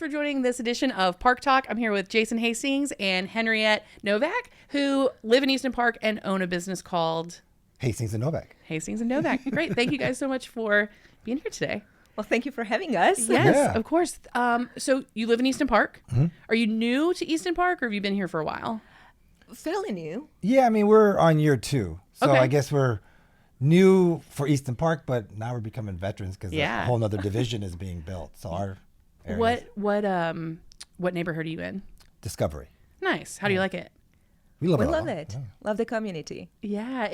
for joining this edition of Park Talk. I'm here with Jason Hastings and Henriett Novak, who live in Easton Park and own a business called Hastings and Novak. Hastings and Novak. Great. Thank you guys so much for being here today. Well, thank you for having us. Yes, Yeah. of course. So you live in Easton Park. Mm-hmm. Are you new to Easton Park, or have you been here for a while? Fairly new. Yeah, I mean, we're on year 2. So Okay. I guess we're new for Easton Park, but now we're becoming veterans because Yeah. a whole nother division is being built. So our area is What neighborhood are you in? Discovery. Nice. How do you like it? We love We it. love all. it. Yeah. Love the community. Yeah,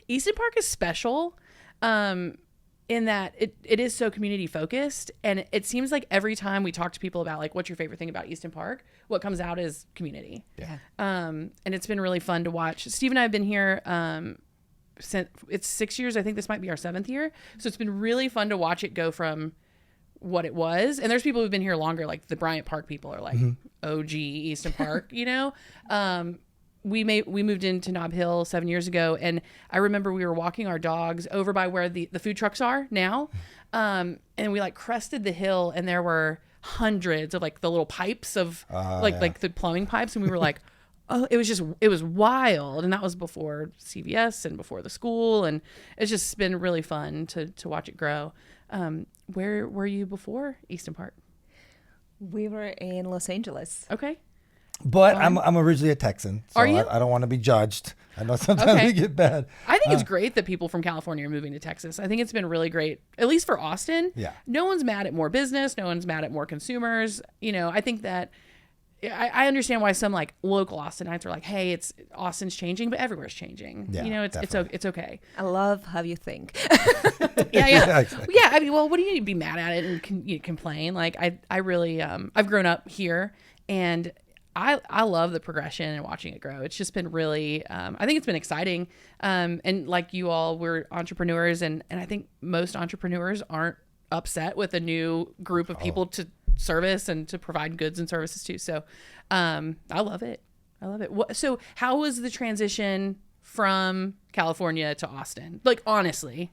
Easton Park is special in that it is so community focused, and it seems like every time we talk to people about like what's your favorite thing about Easton Park, what comes out is community. Yeah. And it's been really fun to watch. Steve and I have been here since it's 6 years. I think this might be our 7th year. So it's been really fun to watch it go from what it was. And there's people who've been here longer, like the Bryant Park people are like OG Easton Park, you know? We moved into Nob Hill 7 years ago, and I remember we were walking our dogs over by where the food trucks are now. And we like crested the hill, and there were hundreds of like the little pipes of like the plumbing pipes. And we were like, oh, it was wild. And that was before CVS and before the school. And it's just been really fun to watch it grow. Where were you before Easton Park? We were in Los Angeles. Okay. But I'm originally a Texan. So Are you? I don't want to be judged. I know sometimes Okay. we get bad. I think it's great that people from California are moving to Texas. I think it's been really great, at least for Austin. Yeah. No one's mad at more business. No one's mad at more consumers. You know, I think that I understand why some like local Austinites are like, hey, Austin's changing, but everywhere's changing. Yeah, you know, it's okay. I love how you think. Yeah. Exactly. Yeah. I mean, well, what do you need to be mad at it and complain? Like I really, I've grown up here, and I love the progression and watching it grow. It's just been really, I think it's been exciting. And like you all, we're entrepreneurs, and I think most entrepreneurs aren't upset with a new group of people to service and to provide goods and services to. So I love it. So how was the transition from California to Austin? Like, honestly.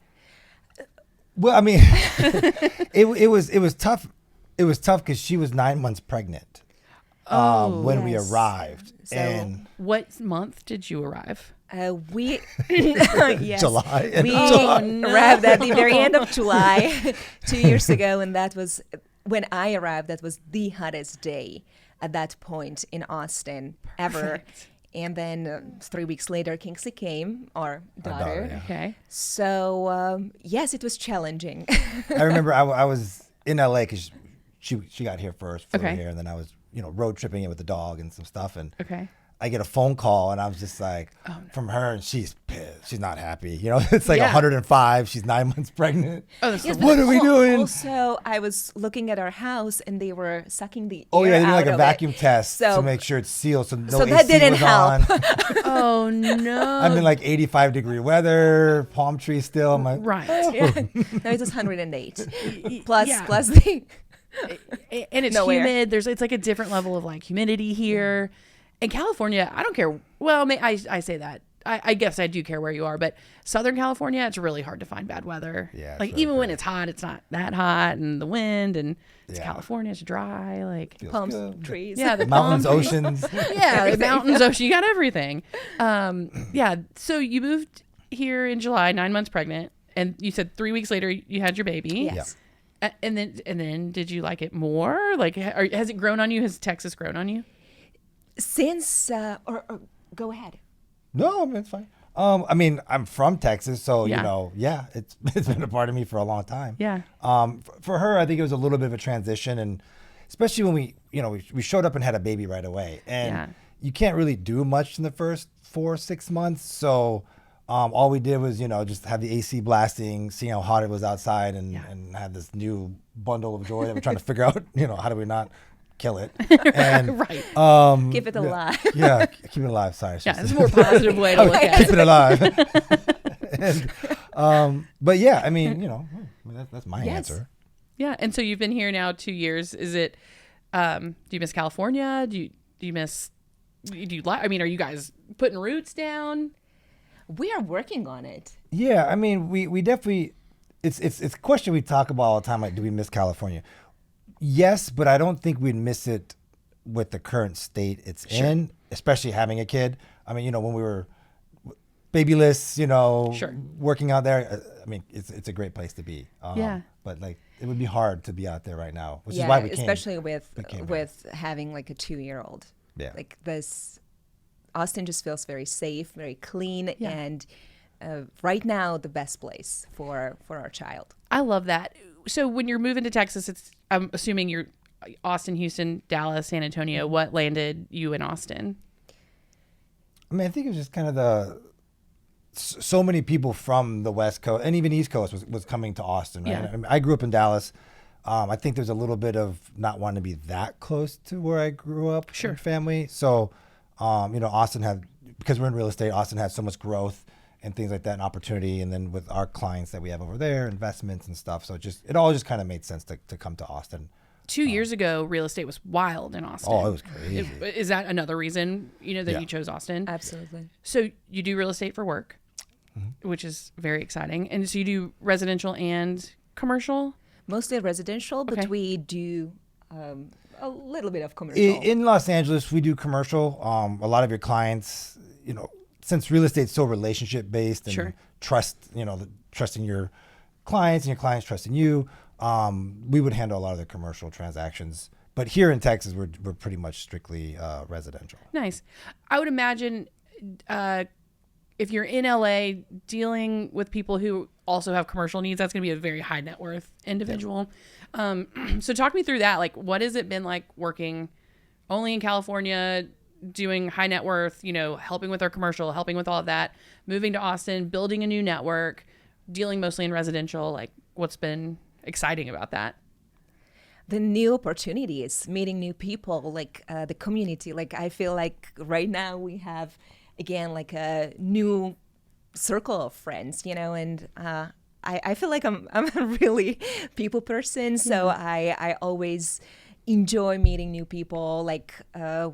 Well, I mean, it was tough. It was tough because she was 9 months pregnant when we Yes. arrived. So- and What month did you arrive? We yes. July. We July. arrived at the very end of July 2 years ago, and that was when I arrived. That was the hottest day at that point in Austin ever. Perfect. And then 3 weeks later, Kingsley came, our daughter. yeah. Okay. So yes, it was challenging. I remember I was in LA because she got here first, flew Okay. here, and then I was road tripping it with the dog and some stuff, and Okay. I get a phone call, and I was just like, from her, and she's pissed. She's not happy. It's like Yeah. 105. She's 9 months pregnant. Oh, that's Yes, the but What are we doing? Also, I was looking at our house, and they were sucking the Oh air yeah, they did like out a of vacuum it. test So- to make sure it's sealed, so no so AC that didn't was help. on. Oh no. I'm in like 85-degree weather, palm tree still. I'm like, Right. No, it was 108 plus Yeah. plus the. And it's No air. humid. There's it's like a different level of like humidity here. In California, I don't care. Well, I say that. I guess I do care where you are, but Southern California, it's really hard to find bad weather. Yeah, it's like really even when pretty. it's hot, it's not that hot, and the wind, and it's Yeah. California, it's dry. Like Feels Palms, good. trees. yeah, the Mountains, palm trees. oceans. Yeah, the mountains, ocean. You got everything. Yeah. So you moved here in July, 9 months pregnant, and you said 3 weeks later you had your baby. Yes. And then did you like it more? Like, has it grown on you? Has Texas grown on you? Since or go ahead. No, I mean, it's fine. I mean, I'm from Texas, so Yeah. it's been a part of me for a long time. Yeah. For her, I think it was a little bit of a transition, and especially when we showed up and had a baby right away, and Yeah. you can't really do much in the first 4 or 6 months. So all we did was just have the AC blasting, see how hot it was outside, and have this new bundle of joy that we're trying to figure out. How do we not kill it? And Right. Keep it alive. yeah, keep it alive. Sorry, Yeah, it's a more positive way to look at keep it. it alive. But yeah, I mean, that's my Yes. answer. Yeah. And so you've been here now 2 years. Is it, do you miss California? Do you miss, do you like, I mean, are you guys putting roots down? We are working on it. Yeah, I mean, we definitely, it's a question we talk about all the time. Like, do we miss California? Yes, but I don't think we'd miss it with the current state it's in, especially having a kid. I mean, when we were babyless, working out there, I mean, it's a great place to be. Yeah. But like, it would be hard to be out there right now, which is why we came. Especially with having like a 2-year-old. Yeah. Like this, Austin just feels very safe, very clean, and right now the best place for our child. I love that. So when you're moving to Texas, I'm assuming you're Austin, Houston, Dallas, San Antonio. What landed you in Austin? I mean, I think it was just kind of so many people from the West Coast and even East Coast was coming to Austin. Right? Yeah. I mean, I grew up in Dallas. I think there's a little bit of not wanting to be that close to where I grew up. Sure. Family. So, Austin because we're in real estate, Austin had so much growth and things like that and opportunity. And then with our clients that we have over there, investments and stuff. So it all just kind of made sense to come to Austin. 2 years ago, real estate was wild in Austin. Oh, it was crazy. Is that another reason, that you chose Austin? Absolutely. So you do real estate for work, which is very exciting. And so you do residential and commercial? Mostly residential, but Okay. we do a little bit of commercial. In Los Angeles, we do commercial. A lot of your clients, since real estate's so relationship based and trust, trusting your clients and your clients trusting you, we would handle a lot of the commercial transactions. But here in Texas, we're pretty much strictly residential. Nice. I would imagine if you're in LA dealing with people who also have commercial needs, that's going to be a very high net worth individual. So talk me through that. Like, what has it been like working only in California, doing high net worth, helping with our commercial, helping with all of that, moving to Austin, building a new network, dealing mostly in residential? Like, what's been exciting about that? The new opportunities, meeting new people, like the community. Like, I feel like right now we have, again, like a new circle of friends, and I feel like I'm a really people person. So I always enjoy meeting new people. Like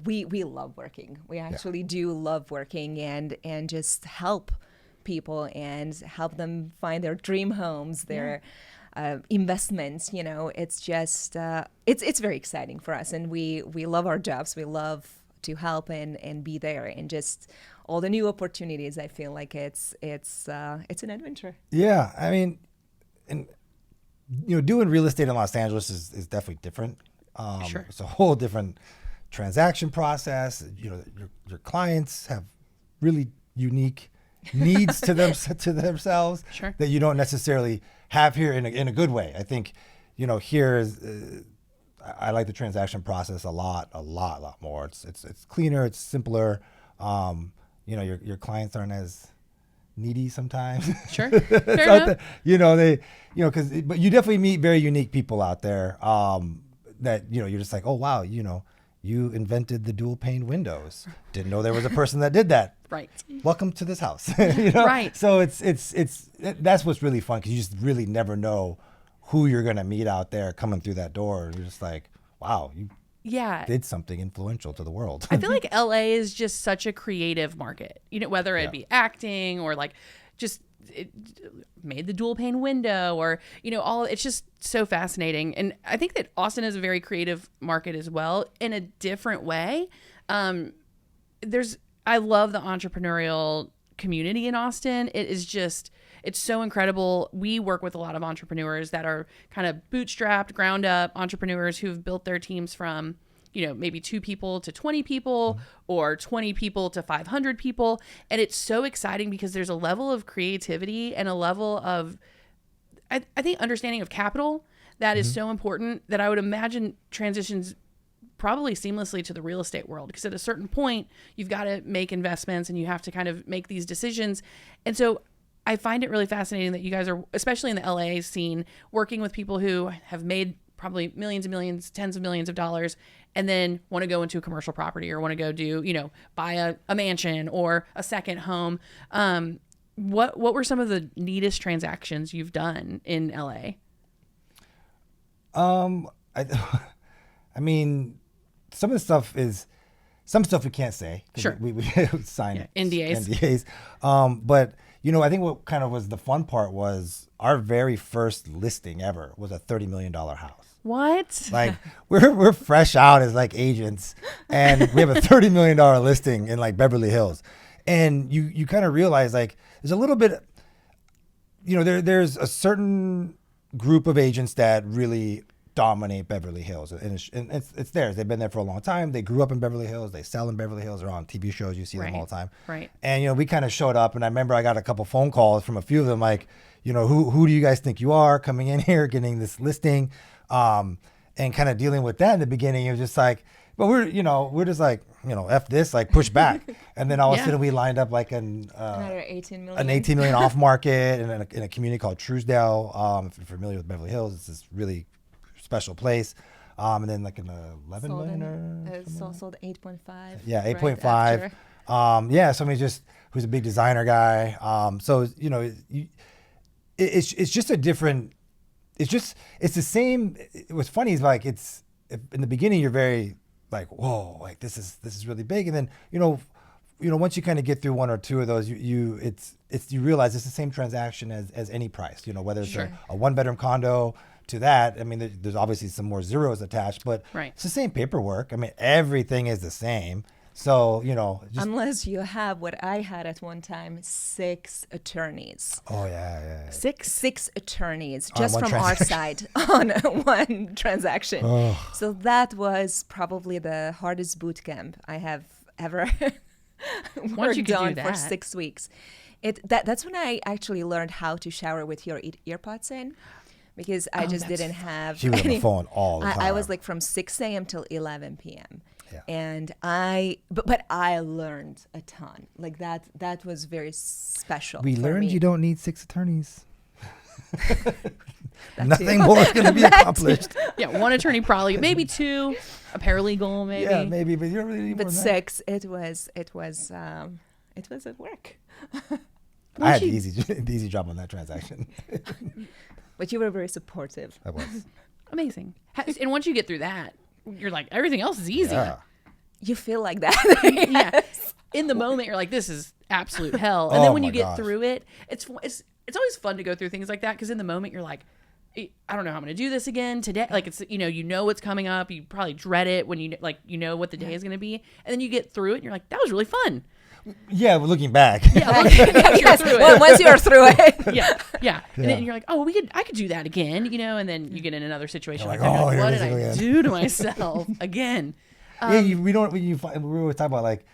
we love working. We actually do love working and just help people and help them find their dream homes, their investments. It's just it's very exciting for us, and we love our jobs. We love to help and be there, and just all the new opportunities. I feel like it's an adventure. Yeah, I mean, and doing real estate in Los Angeles is definitely different. Sure. It's a whole different transaction process. Your clients have really unique needs to themselves Sure. that you don't necessarily have here in a good way. I think here is I like the transaction process a lot more. It's cleaner, it's simpler. Your clients aren't as needy sometimes. Sure. Fair enough. But you definitely meet very unique people out there that you're just like, oh wow, you invented the dual pane windows. Didn't know there was a person that did that. Right. Welcome to this house. Right. So that's what's really fun, because you just really never know who you're gonna meet out there coming through that door. And you're just like, wow, you did something influential to the world. I feel like LA is just such a creative market, whether it be acting or like just it made the dual pane window or, it's just so fascinating. And I think that Austin is a very creative market as well in a different way. I love the entrepreneurial community in Austin. It's so incredible. We work with a lot of entrepreneurs that are kind of bootstrapped, ground up entrepreneurs who've built their teams from, maybe 2 people to 20 people or 20 people to 500 people. And it's so exciting because there's a level of creativity and a level of, I think, understanding of capital that is so important that I would imagine transitions probably seamlessly to the real estate world, because at a certain point you've got to make investments and you have to kind of make these decisions. And so I find it really fascinating that you guys are, especially in the LA scene, working with people who have made probably millions and millions, tens of millions of dollars, and then want to go into a commercial property or want to go do, buy a mansion or a second home. What were some of the neatest transactions you've done in LA? I mean, some stuff we can't say. Sure. We signed NDAs. But I think what kind of was the fun part was our very first listing ever was a $30 million house. What? Like we're fresh out as like agents, and we have a $30 million listing in like Beverly Hills, and you kind of realize like there's a little bit, there's a certain group of agents that really dominate Beverly Hills, and it's theirs. They've been there for a long time. They grew up in Beverly Hills. They sell in Beverly Hills. They're on TV shows. You see them all the time. Right. And we kind of showed up, and I remember I got a couple phone calls from a few of them, like, who do you guys think you are coming in here, getting this listing, and kind of dealing with that in the beginning. It was just like, but we're just like, F this, like push back. And then all of a sudden we lined up like another 18 million. An 18 million off market in a community called Truesdale. If you're familiar with Beverly Hills, it's this really special place. And then like an 11 million or sold 8.5. Yeah, 8.5. Yeah, somebody who's a big designer guy. So it's just a different. It's the same. What's funny is like in the beginning you're very like, whoa, like this is really big, and then once you kind of get through one or two of those, you realize it's the same transaction as any price. Whether it's a 1-bedroom condo to that. I mean, there's obviously some more zeros attached, but it's the same paperwork. I mean, everything is the same. So, unless you have what I had at one time, 6 attorneys. Oh, yeah. 6 attorneys just from our side on one transaction. Oh. So that was probably the hardest boot camp I have ever worked on for 6 weeks. That's when I actually learned how to shower with your earpods in. Because I just didn't have. She was on the phone all the time. I was like from 6 a.m. till 11 p.m. Yeah. And but I learned a ton. Like that was very special. We learned me. You don't need 6 attorneys. Nothing more is going to be accomplished. Yeah, 1 attorney probably, maybe 2, a paralegal maybe. Yeah, maybe, but you don't really need more than 6, it was at work. I had the easy job on that transaction. But you were very supportive. I was. Amazing. And once you get through that, you're like, everything else is easy. Yeah. You feel like that. Yeah. In the moment, you're like, this is absolute hell. And then when you get through it, it's always fun to go through things like that, because in the moment, you're like, I don't know how I'm going to do this again today. Like, it's, what's coming up. You probably dread it when what the day is going to be. And then you get through it, and you're like, that was really fun. Yeah, we're looking back. Yeah, yes. Through it. Well, once you're through it. Yeah. And then you're like, oh, I could do that again, and then you get in another situation. Like, what did I do to myself again? We always talk about like,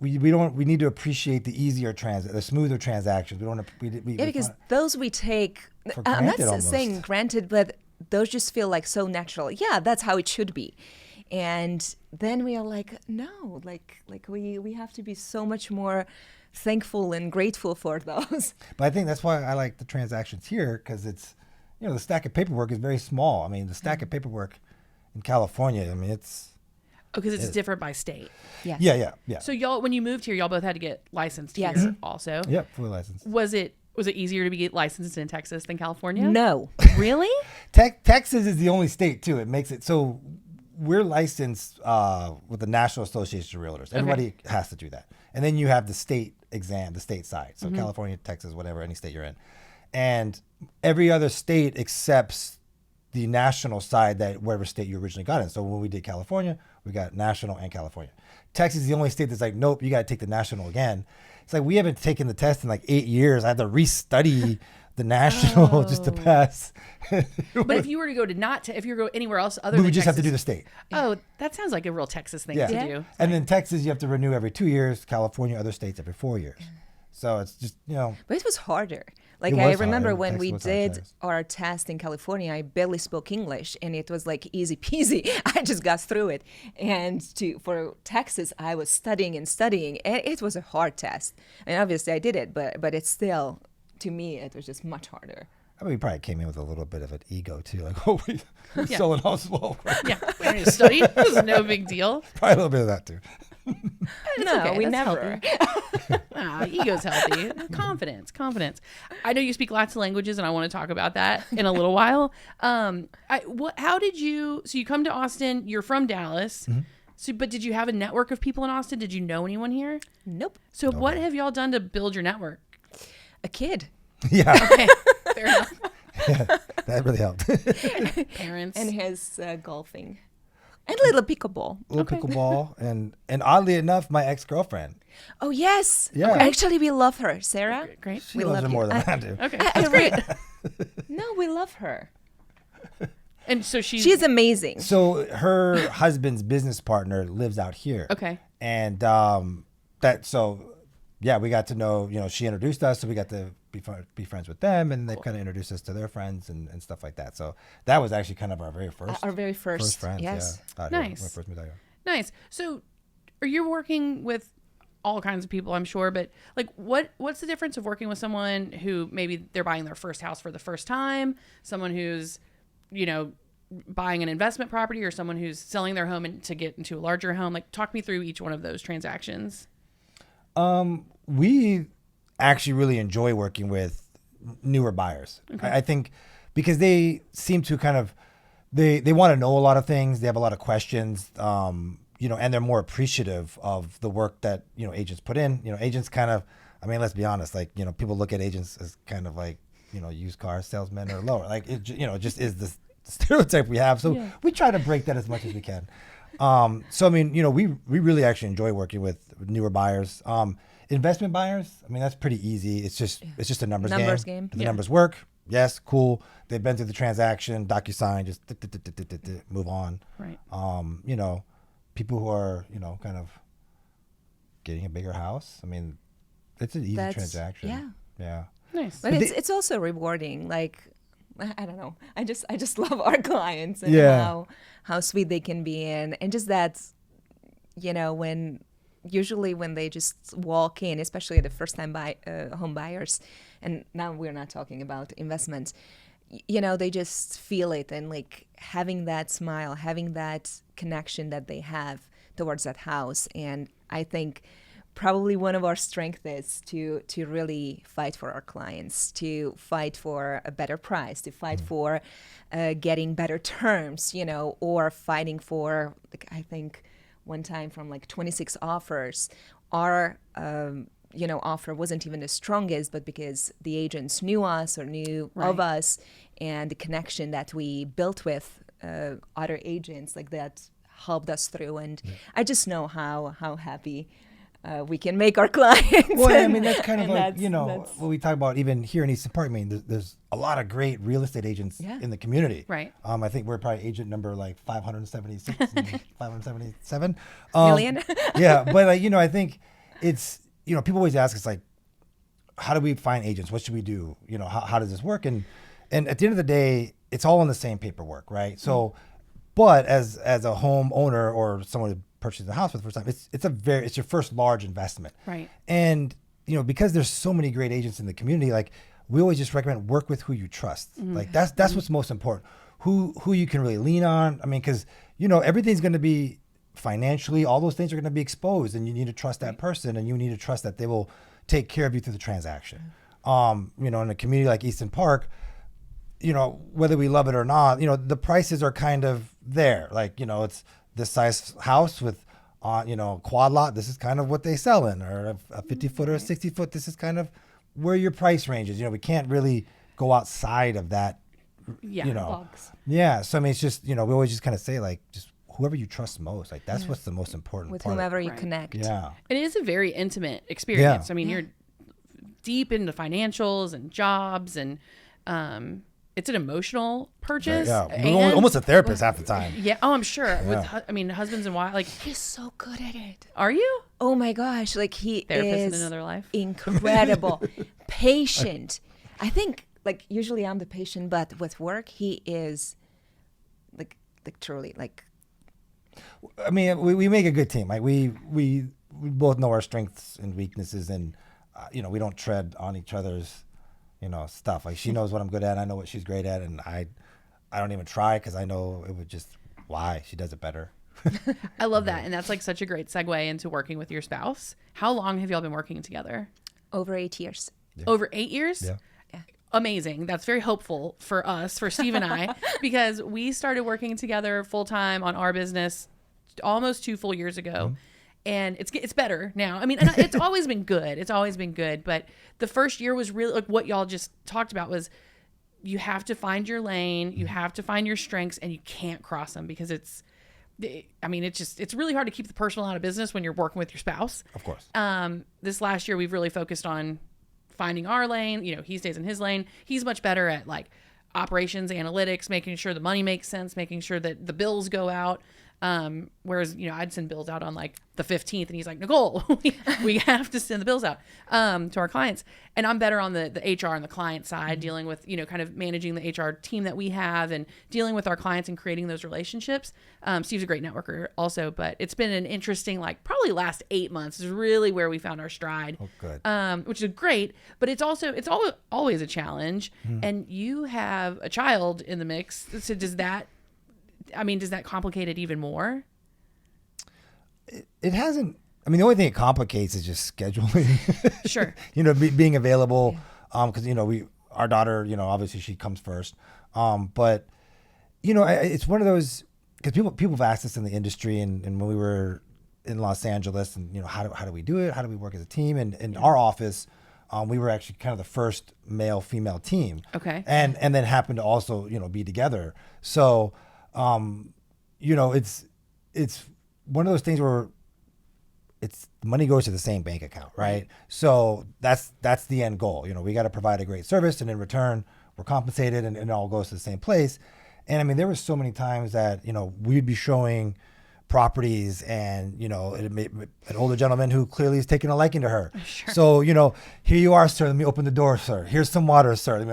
we need to appreciate the smoother transactions. Because those we take, I'm not saying granted, but those just feel like so natural. Yeah, that's how it should be. And then we are like, no, like we have to be so much more thankful and grateful for those. But I think that's why I like the transactions here, because it's, the stack of paperwork is very small. I mean, the stack of paperwork in California, I mean, it's. Because it's different by state. Yes. Yeah. So y'all, when you moved here, y'all both had to get licensed here also. Yep, fully licensed. Was it easier to get licensed in Texas than California? No. Really? Texas is the only state too. It makes it so. We're licensed with the National Association of Realtors. Everybody has to do that. And then you have the state exam, the state side. So California, Texas, whatever, any state you're in. And every other state accepts the national side that whatever state you originally got in. So when we did California, we got national and California. Texas is the only state that's like, nope, you got to take the national again. It's like, we haven't taken the test in like 8 years. I had to restudy the national just to pass. But if you were to go if you were to go anywhere else other we than would just Texas, have to do the state. Oh, that sounds like a real Texas thing to do. And then Texas, you have to renew every 2 years. California, other states every 4 years. So it's just, But it was harder. Like, I remember when we did our test in California, I barely spoke English, and it was like easy peasy. I just got through it. And for Texas, I was studying, and it was a hard test. And obviously I did it, but it's still, to me, it was just much harder. I mean, we probably came in with a little bit of an ego too, like, oh, we're selling house well. Yeah, we don't need to study. This is no big deal. Probably a little bit of that too. We never. Ego's healthy. Confidence. I know you speak lots of languages, and I want to talk about that in a little while. How did you? So you come to Austin. You're from Dallas. Mm-hmm. So, but did you have a network of people in Austin? Did you know anyone here? Nope. So what have y'all done to build your network? A kid. Yeah. Okay. Fair enough. That really helped. Parents. And his golfing. And little pickleball. Pickleball. And oddly enough, my ex-girlfriend. Oh, yes. Yeah. Actually, we love her. Sarah? Great. She loves her more than I do. Okay. That's great. No, we love her. And so She's amazing. So her husband's business partner lives out here. Okay. And we got to know, she introduced us, so we got to be friends with them, and they kind of introduced us to their friends and stuff like that. So that was actually kind of our very first friends. Yes. Yeah, Nice. when we first moved out here. Nice. So are you working with all kinds of people, I'm sure, but like what's the difference of working with someone who maybe they're buying their first house for the first time, someone who's, buying an investment property, or someone who's selling their home to get into a larger home? Like, talk me through each one of those transactions. We actually really enjoy working with newer buyers. Okay. I think because they seem to kind of, they want to know a lot of things. They have a lot of questions, and they're more appreciative of the work that, agents put in. Agents kind of, let's be honest, like, people look at agents as kind of like, used car salesmen or lower. Like, it just is the stereotype we have. So we try to break that as much as we can. We really actually enjoy working with newer buyers. Investment buyers, that's pretty easy. It's just a numbers game. If the numbers work, yes, cool. They've been through the transaction, DocuSign, just move on. Right. People who are, kind of getting a bigger house. It's an easy transaction. Yeah. Nice. But it's also rewarding. Like, I don't know. I just love our clients and how sweet they can be, and just that, usually when they just walk in, especially the first time home buyers, and now we're not talking about investments, they just feel it, and like having that smile, having that connection that they have towards that house. And I think probably one of our strengths is to really fight for our clients, to fight for a better price, to fight for getting better terms, or fighting for, like, I think one time from like 26 offers, our offer wasn't even the strongest, but because the agents knew us or knew of us, and the connection that we built with other agents, like, that helped us through. And I just know how happy we can make our clients. Well, that's kind of like, what we talk about even here in Easton Park. There's a lot of great real estate agents in the community. Right. I think we're probably agent number like 576, 577. Million? Yeah. But I think it's, people always ask us, like, how do we find agents? What should we do? How does this work? And at the end of the day, it's all in the same paperwork, right? So, but as a home owner or someone who purchases a house for the first time, it's your first large investment. Right. And, because there's so many great agents in the community, like, we always just recommend work with who you trust. Like, that's what's most important. Who you can really lean on. Because, everything's going to be financially, all those things are going to be exposed, and you need to trust that person, and you need to trust that they will take care of you through the transaction. In a community like Easton Park, whether we love it or not, the prices are kind of there. Like, it's this size house with, quad lot. This is kind of what they sell in, or a 50-foot or a 60-foot. This is kind of where your price range is. We can't really go outside of that. Box. Yeah. So it's just, we always just kind of say, like, just whoever you trust most. Like, that's what's the most important with part. whomever you connect. Yeah. It is a very intimate experience. Yeah. You're deep into financials and jobs, and it's an emotional purchase. Yeah. And Almost a therapist half the time. Yeah. Oh, I'm sure. Yeah. With husbands and wives, like, He's so good at it. are you Oh my gosh, like, he therapist is in another life? incredible, patient. I think, like, usually I'm the patient, but with work, he is like truly, like. We make a good team. Like, we both know our strengths and weaknesses, and we don't tread on each other's stuff. Like, she knows what I'm good at, I know what she's great at, and I don't even try, because I know it would just, why? She does it better. I love that. And that's like such a great segue into working with your spouse. How long have y'all been working together? Over 8 years. Yeah. Over 8 years? Yeah. Amazing. That's very hopeful for us, for Steve and I, because we started working together full time on our business almost 2 full years ago. Mm-hmm. And it's better now. And it's always been good. It's always been good. But the first year was really, like what y'all just talked about, was you have to find your lane, you have to find your strengths, and you can't cross them because it's really hard to keep the personal out of business when you're working with your spouse. Of course. This last year, we've really focused on finding our lane. He stays in his lane. He's much better at like operations, analytics, making sure the money makes sense, making sure that the bills go out. Whereas, I'd send bills out on like the 15th and he's like, Nicole, we have to send the bills out, to our clients. And I'm better on the HR and the client side, dealing with, kind of managing the HR team that we have and dealing with our clients and creating those relationships. Steve's a great networker also, but it's been an interesting, like probably last 8 months is really where we found our stride, which is great, but it's always a challenge. And you have a child in the mix. So does that complicate it even more? It hasn't. I mean, the only thing it complicates is just scheduling. Sure. Being available. Because our daughter, obviously she comes first. But it's one of those, because people have asked us in the industry, and when we were in Los Angeles, and how do we do it? How do we work as a team? And in our office, we were actually kind of the first male-female team. Okay. And then happened to also be together. So. It's one of those things where money goes to the same bank account, right? So that's the end goal. We got to provide a great service, and in return, we're compensated, and it all goes to the same place. And I mean, there were so many times that we'd be showing properties, and an older gentleman who clearly is taking a liking to her. Sure. So here you are, sir. Let me open the door, sir. Here's some water, sir. And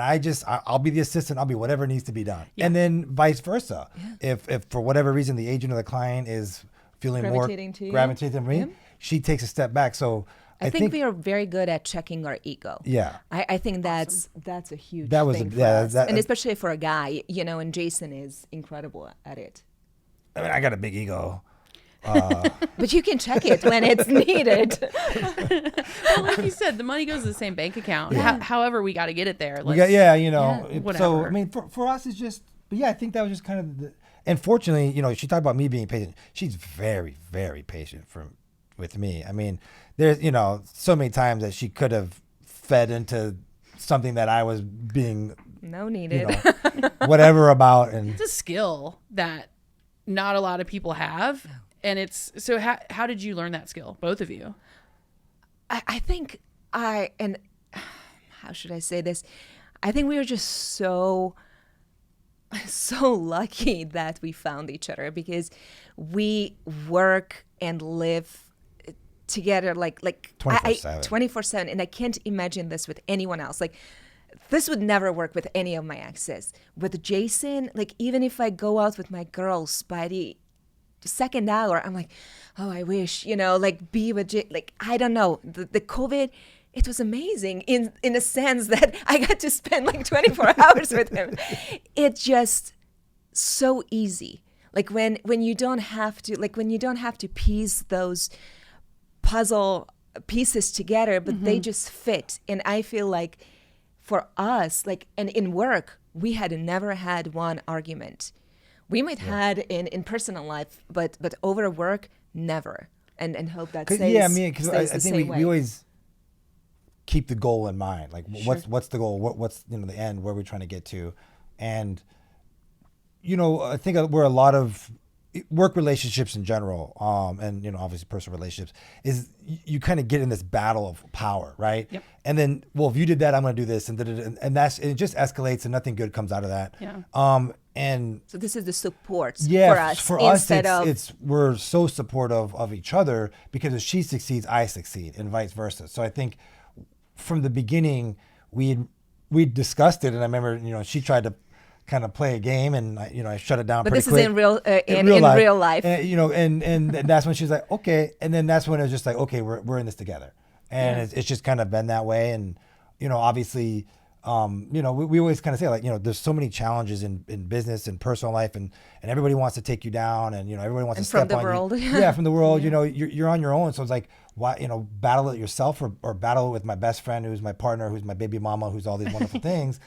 I'll be the assistant. I'll be whatever needs to be done. Yeah. And then vice versa. Yeah. If for whatever reason the agent or the client is feeling gravitating to me, she takes a step back. So I think we are very good at checking our ego. Yeah, I think that's a huge thing for us. And especially for a guy, and Jason is incredible at it. I mean, I got a big ego. But you can check it when it's needed. Well, like you said, the money goes to the same bank account. Yeah. However, we got to get it there. Whatever. So, I mean, for us, it's just, but yeah, I think that was just kind of, and fortunately, she talked about me being patient. She's very, very patient with me. I mean, there's, so many times that she could have fed into something that I was being whatever about. And it's a skill that not a lot of people have. And it's, so how did you learn that skill? Both of you. I think how should I say this? I think we were just so lucky that we found each other, because we work and live together like 24/7. And I can't imagine this with anyone else. Like, this would never work with any of my exes. With Jason, like, even if I go out with my girls by the second hour, I'm like, oh, I wish, be with Jason. Like, I don't know. The COVID, it was amazing in a sense that I got to spend like 24 hours with him. It's just so easy. Like when you don't have to piece those puzzle pieces together, but they just fit. And I feel like for us, like, and in work, we had never had one argument. We might had in personal life, but over work, never. And hope that stays. Yeah, I mean, because I think we always keep the goal in mind. Like, what's the goal? What's the end? Where we're trying to get to? And I think where a lot of work relationships in general, and obviously personal relationships, is you kind of get in this battle of power, right? Yep. And then, well, if you did that, I'm going to do this, and it just escalates, and nothing good comes out of that. Yeah. And so this is the support for us. For us, we're so supportive of each other, because if she succeeds, I succeed, and vice versa. So I think from the beginning we discussed it, and I remember she tried to kind of play a game, and I shut it down. But this quick. Is in real life. And that's when she's like, okay, and then that's when it was just like, okay, we're in this together, and it's just kind of been that way, and obviously. We always kind of say, like, there's so many challenges in business and personal life, and everybody wants to take you down, and everybody wants to step on you. Yeah, from the world. You're on your own, so it's like, why battle it yourself or battle it with my best friend, who's my partner, who's my baby mama, who's all these wonderful things.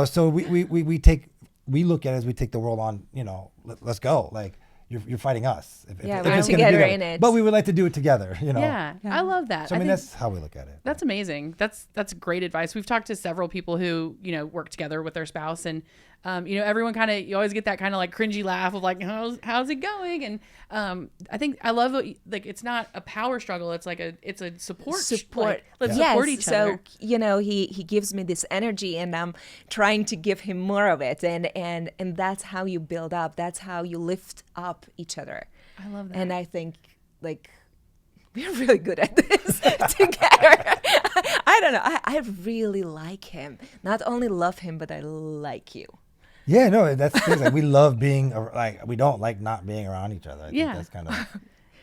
So we look at it as we take the world on. Let's go. Like, you're fighting us. Yeah, if we're it's gonna be together that- in it. But we would like to do it together, you know. Yeah, I love that. So I mean, think that's how we look at it. that's amazing. That's great advice. We've talked to several people who, work together with their spouse, and everyone kind of, you always get that kind of like cringy laugh of like, how's it going? And I think I love it, like it's not a power struggle. It's like it's a support. Like, let's support each other. So he gives me this energy, and I'm trying to give him more of it, and that's how you build up. That's how you lift up each other. I love that. And I think like we're really good at this together. I don't know. I really like him. Not only love him, but I like you. Yeah, no, that's the thing. Like, we love being like, we don't like not being around each other. I think that's kind of.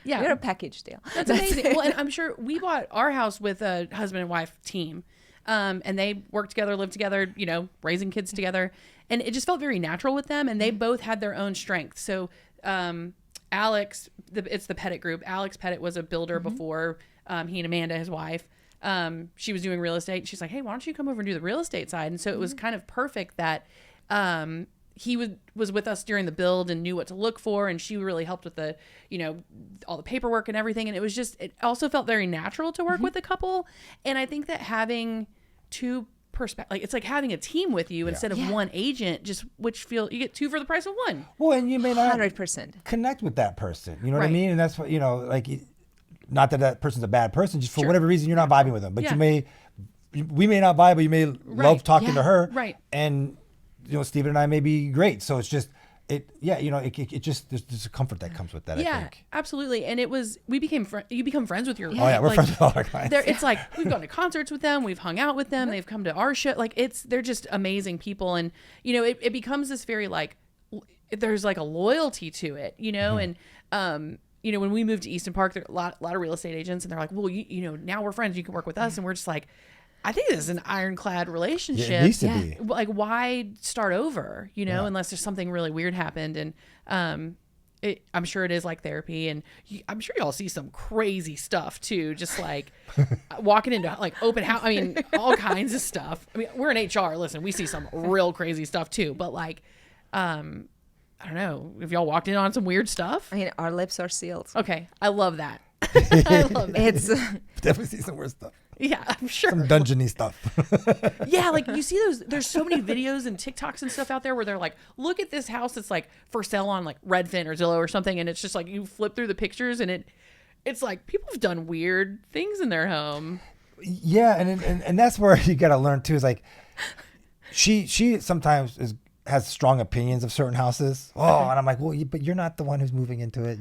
Yeah, we're a package deal. That's amazing. Well, and I'm sure we bought our house with a husband and wife team, and they worked together, lived together, raising kids together, and it just felt very natural with them. And they both had their own strengths. So, Alex, it's the Pettit group. Alex Pettit was a builder before he and Amanda, his wife. She was doing real estate. She's like, hey, why don't you come over and do the real estate side? And so it was kind of perfect that he was with us during the build and knew what to look for, and she really helped with the all the paperwork and everything. And it also felt very natural to work with a couple. And I think that having two perspectives, like it's like having a team with you instead of one agent, you get two for the price of one. Well, and you may not 100% connect with that person. You know what I Right. mean? And that's what like. Not that person's a bad person, just for whatever reason you're not vibing with them. But we may not vibe, but you may love talking to her. Right. And Steven and I may be great. So it's just it just there's a comfort that comes with that. I think. Absolutely. And you become friends with your Oh yeah, we're friends with all our clients. It's like we've gone to concerts with them, we've hung out with them, they've come to our show. Like they're just amazing people, and it becomes this very like there's like a loyalty to it, and when we moved to Easton Park, there are a lot of real estate agents, and they're like, well, now we're friends, you can work with us. And we're just like, I think this is an ironclad relationship. Yeah, it needs to be. Like, why start over, unless there's something really weird happened. And I'm sure it is like therapy. And I'm sure y'all see some crazy stuff too, just like walking into like open house. I mean, all kinds of stuff. I mean, we're in HR. Listen, we see some real crazy stuff too. But like, I don't know if y'all walked in on some weird stuff. I mean, our lips are sealed. Okay. I love that. I love that. It's Definitely see some weird stuff. Yeah, I'm sure. Some dungeony stuff. Yeah, like you see there's so many videos and TikToks and stuff out there where they're like, look at this house that's like for sale on like Redfin or Zillow or something, and it's just like you flip through the pictures and it's like people have done weird things in their home. Yeah, and that's where you gotta learn too, is like she sometimes has strong opinions of certain houses. Oh, and I'm like, well, but you're not the one who's moving into it,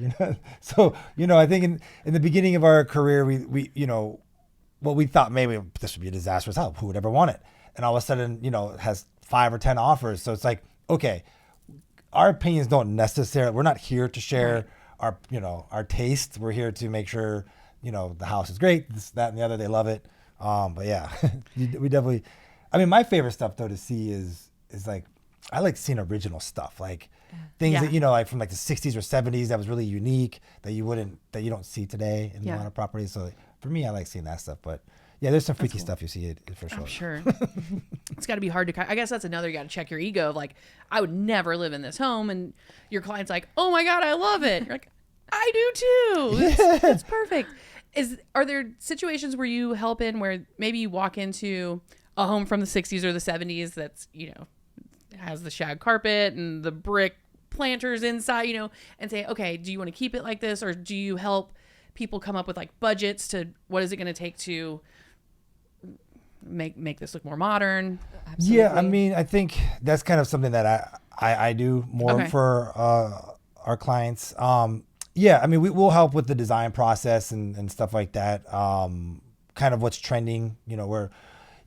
So, I think in the beginning of our career, we what we thought maybe this would be a disastrous house. Who would ever want it? And all of a sudden, it has 5 or 10 offers. So it's like, okay, our opinions don't necessarily. We're not here to share our taste. We're here to make sure the house is great. This, that, and the other. They love it. But yeah, we definitely. I mean, my favorite stuff though to see is like. I like seeing original stuff, like things that like from like the 60s or 70s that was really unique that you don't see today in a lot of properties. So for me, I like seeing that stuff. But yeah, there's some freaky stuff you see it for sure. I'm sure. It's got to be hard to. I guess that's another. You got to check your ego of like, I would never live in this home, and your client's like, oh my god, I love it. You're like, I do too. It's perfect. Are there situations where you help in where maybe you walk into a home from the 60s or the 70s that's has the shag carpet and the brick planters inside, and say, okay, do you want to keep it like this, or do you help people come up with like budgets to what is it going to take to make this look more modern? Absolutely. Yeah, I mean, I think that's kind of something that I do more for our clients. Yeah, I mean, we'll help with the design process and stuff like that. Kind of what's trending, where.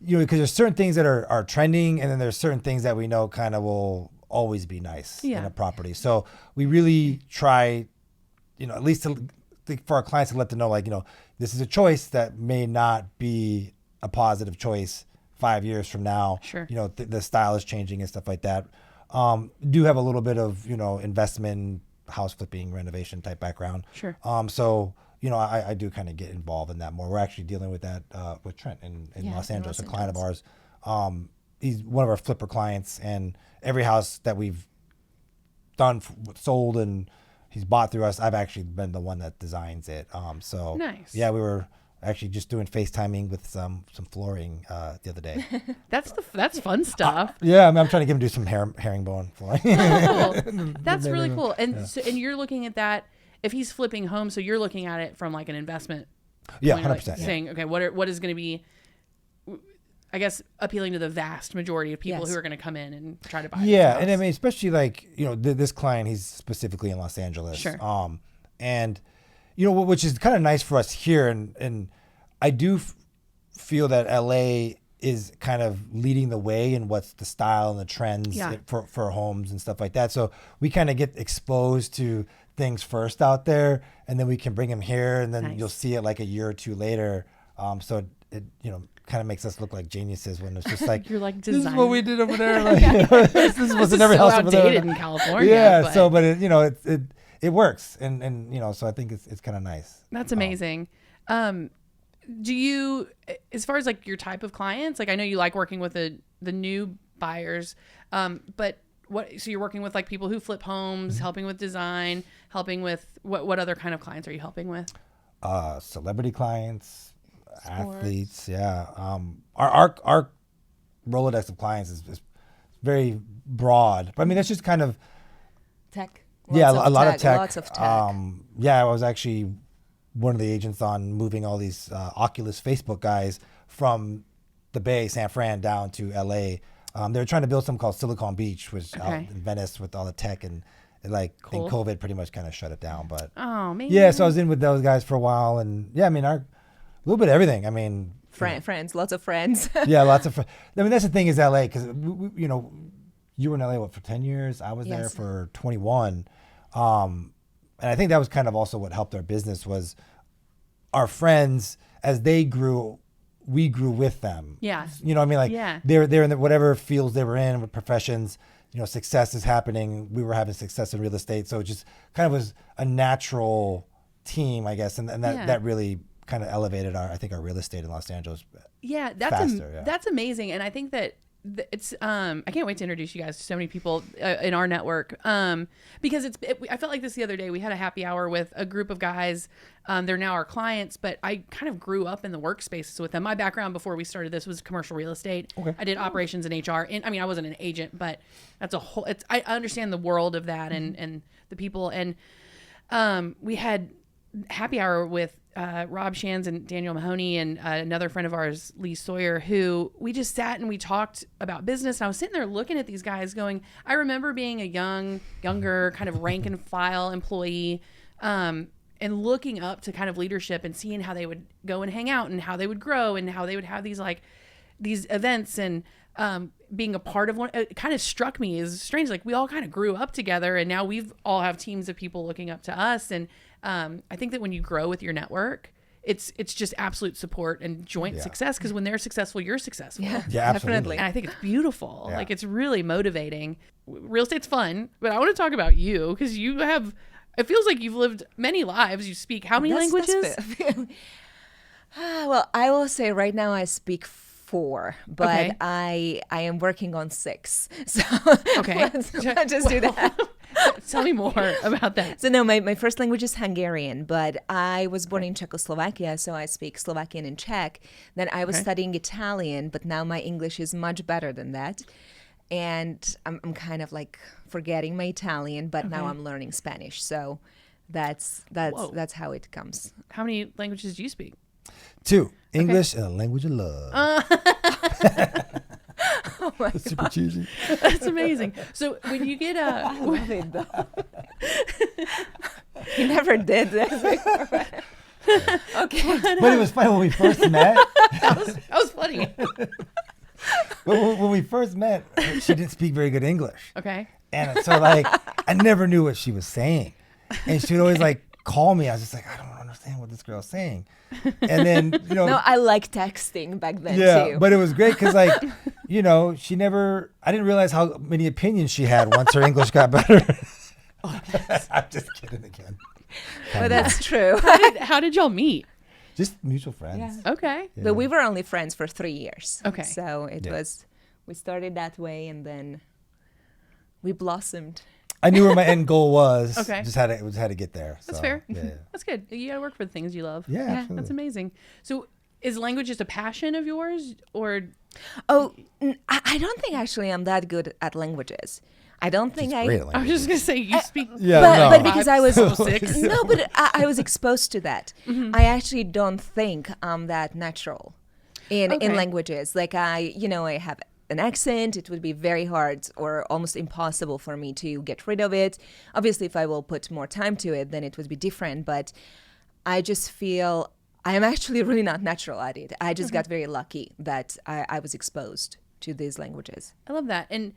Because there's certain things that are trending, and then there's certain things that we know kind of will always be nice in a property. So we really try, at least for our clients to let them know, like, this is a choice that may not be a positive choice 5 years from now. Sure. The style is changing and stuff like that. Do have a little bit of, investment, house flipping, renovation type background. Sure. So. I do kind of get involved in that more. We're actually dealing with that with Trent in Los Angeles, a client of ours. He's one of our flipper clients, and every house that we've done, sold, and he's bought through us. I've actually been the one that designs it. So Nice. yeah, we were actually just doing FaceTiming with some flooring the other day. That's fun stuff. Yeah, I mean, I'm trying to get him to do some herringbone flooring. Cool. That's really cool. And so, and you're looking at that if he's flipping homes, so you're looking at it from like an investment. Yeah, point, 100%. like saying, okay, what is going to be, I guess, appealing to the vast majority of people who are going to come in and try to buy. Yeah, and I mean, especially like, you know, this client, he's specifically in Los Angeles. Sure. And, you know, which is kind of nice for us here. And I do feel that LA is kind of leading the way in what's the style and the trends for homes and stuff like that. So we kind of get exposed to things first out there, and then we can bring them here, and then you'll see it like a year or two later. So it you know, kind of makes us look like geniuses when it's just like, you're like, this is what we did over there. Like, this was this in every house over there. outdated in California. Yeah. But But it, you know, it works, and you know, so I think it's kind of nice. that's amazing. Do you, as far as like your type of clients, like I know you like working with the new buyers, but so you're working with like people who flip homes, helping with design, helping with what other kind of clients are you helping with? Celebrity clients, athletes. Yeah. Our Rolodex of clients is very broad, but I mean, that's just kind of Tech. a lot of tech. Lots of tech. Yeah, I was actually one of the agents on moving all these Oculus Facebook guys from the Bay, San Fran, down to LA. They were trying to build something called Silicon Beach, which out in Venice with all the tech, and like Cool. and COVID pretty much kind of shut it down. But Oh man. yeah, so I was in with those guys for a while, and yeah, I mean, a little bit of everything. I mean, Friends, lots of friends. yeah, lots of. I mean, that's the thing is LA, because you know, you were in LA for 10 years. I was there for 21. And I think that was kind of also what helped our business was our friends, as they grew, we grew with them. Yeah. You know what I mean? Like they're in whatever fields they were in, what professions, you know, success is happening. We were having success in real estate. So it just kind of was a natural team, I guess. And that really kind of elevated I think our real estate in Los Angeles. Yeah. That's amazing. And I think that it's I can't wait to introduce you guys to so many people in our network, because I felt like this the other day. We had a happy hour with a group of guys. They're now our clients, but I kind of grew up in the workspaces with them. My background before we started this was commercial real estate. Okay. I did operations and HR, and I mean, I wasn't an agent, but that's a whole. I understand the world of that and the people. And we had happy hour with Rob Shands and Daniel Mahoney and another friend of ours, Lee Sawyer, who we just sat and we talked about business. And I was sitting there looking at these guys going, I remember being a younger kind of rank and file employee, and looking up to kind of leadership and seeing how they would go and hang out and how they would grow and how they would have these events and being a part of one. It kind of struck me as strange. Like we all kind of grew up together, and now we've all have teams of people looking up to us. And I think that when you grow with your network, it's just absolute support and joint success, because when they're successful, you're successful. Yeah, absolutely. And I think it's beautiful. Like it's really motivating. Real estate's fun, but I want to talk about you, because you have, it feels like you've lived many lives. You speak how many languages? Well, I will say right now I speak 4, but I am working on 6. So let's just do that. Tell me more about that. So no, my first language is Hungarian, but I was born in Czechoslovakia, so I speak Slovakian and Czech. Then I was studying Italian, but now my English is much better than that. And I'm kind of like forgetting my Italian, but now I'm learning Spanish. So that's how it comes. How many languages do you speak? 2. English and a language of love. Oh my That's super cheesy. That's amazing. So when you get I love it though. He never did that. Okay. But it was funny when we first met. that was funny. When we first met, she didn't speak very good English. Okay. And so like I never knew what she was saying. And she would always like call me. I was just like, I don't understand what this girl's saying. And then, you know. No, I like texting back then too. But it was great because like, you know, I didn't realize how many opinions she had once her English got better. I'm just kidding again. But that's true. How did y'all meet? Just mutual friends. Yeah. Okay. Yeah. But we were only friends for 3 years. Okay. So it was, we started that way and then we blossomed. I knew where my end goal was. Okay. Just had to get there. That's so, fair. Yeah. That's good. You got to work for the things you love. Yeah, absolutely. That's amazing. So is language just a passion of yours or? Oh, I don't think actually I'm that good at languages. I don't think Great at I was just going to say you speak. Yeah, but because I was 6. no, but I was exposed to that. I actually don't think I'm that natural in Okay. languages. Like I have an accent. It would be very hard or almost impossible for me to get rid of it. Obviously, if I will put more time to it, then it would be different. But I just feel I am actually really not natural at it. I just got very lucky that I was exposed to these languages. I love that. And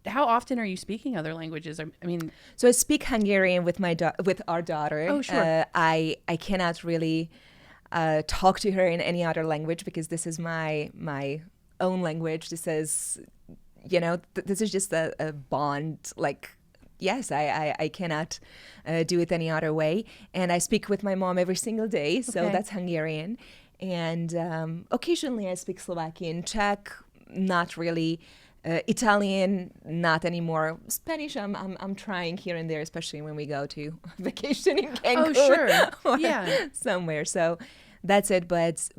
how often are you speaking other languages? I mean, So I speak Hungarian with with our daughter. Oh, sure. I cannot really talk to her in any other language because this is my own language. This is, this is just a bond. Like, yes, I cannot do it any other way. And I speak with my mom every single day. So Okay. that's Hungarian. And occasionally I speak Slovakian, Czech, not really. Italian, not anymore. Spanish, I'm trying here and there, especially when we go to vacation in Cancun. Oh, sure. or Yeah. somewhere. So that's it. But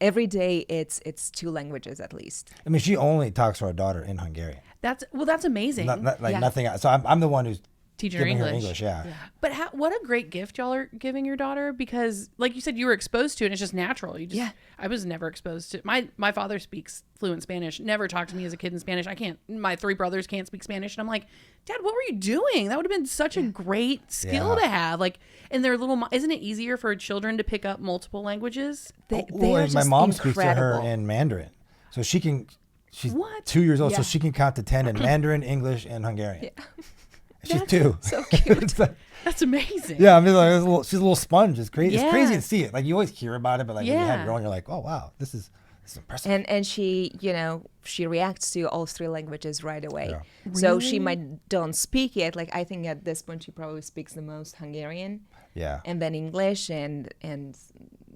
every day it's 2 languages at least. I mean, she only talks to our daughter in Hungarian. That's amazing. Yeah. Nothing else. So I'm the one who's Teaching her giving her English. English. Yeah. But what a great gift y'all are giving your daughter because, like you said, you were exposed to it and it's just natural. Yeah. I was never exposed to my father speaks fluent Spanish, never talked to me as a kid in Spanish. I can't, my 3 brothers can't speak Spanish. And I'm like, Dad, what were you doing? That would have been such a great skill Yeah. to have. Like, and their isn't it easier for children to pick up multiple languages? They Well, are and my just mom speaks to her incredible. in Mandarin, so she's What? 2 years old, so Yeah. she can count to 10 in Mandarin, English, and Hungarian. She's 2. So cute. It's like- That's amazing. yeah, I mean, like, she's a little sponge. It's crazy. Yeah. It's crazy to see it. Like you always hear about it, but like when you have Yeah. your own, you're like, oh wow, this is impressive. And she, she reacts to all 3 languages right away. Yeah. So she might don't speak it. Like I think at this point she probably speaks the most Hungarian, Yeah. and then English and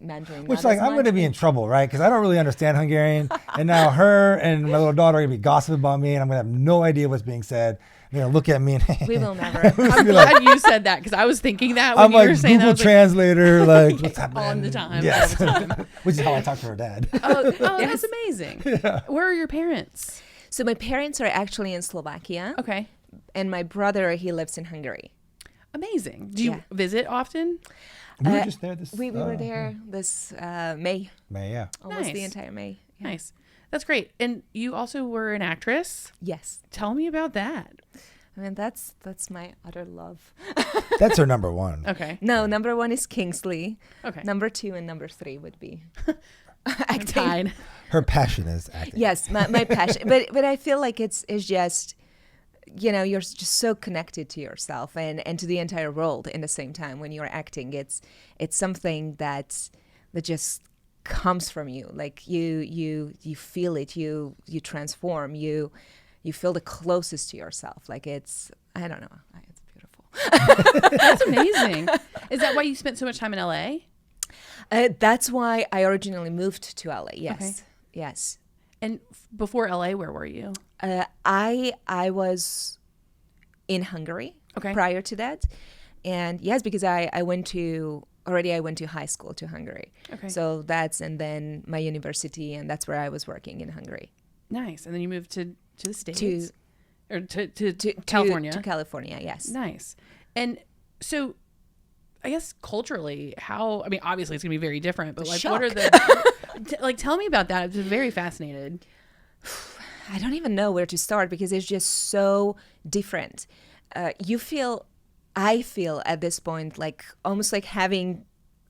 Mandarin. Which not like as I'm much. gonna be in trouble, right? Because I don't really understand Hungarian, and now her and my little daughter are gonna be gossiping about me, and I'm gonna have no idea what's being said. They're gonna look at me and We will never. I'm glad you said that because I was thinking that when I'm you like were saying that. I Google was like, Translator, like what's happening on the time, Yes. all the time. Which is how I talk to her dad. oh, that's amazing. Where are your parents? So my parents are actually in Slovakia, Okay. and my brother, he lives in Hungary. Amazing. Do you Yeah. visit often? We were just there this. We were there this May, May, yeah. almost the Nice. entire May. Yeah. Nice. That's great. And you also were an actress. Yes. Tell me about that. I mean, that's my utter love. That's her number one. Okay. No, number 1 is Kingsley. Okay. Number 2 and number 3 would be I'm acting. tied. Her passion is acting. Yes, my passion. But I feel like it's just, you're just so connected to yourself and to the entire world in the same time when you're acting. It's something that just comes from you. Like you feel it. You transform. You feel the closest to yourself. Like I don't know. It's beautiful. That's amazing. Is that why you spent so much time in LA? That's why I originally moved to LA. Yes. Okay. Yes. And before LA, where were you? I was in Hungary Okay. prior to that, and yes, because I went to high school to Hungary. Okay. So and then my university, and that's where I was working in Hungary. Nice. And then you moved to the States? To or to California? To California, yes. Nice. And so I guess culturally, obviously it's going to be very different, but like what are the, tell me about that. I'm just very fascinated. I don't even know where to start because it's just so different. I feel at this point like almost like having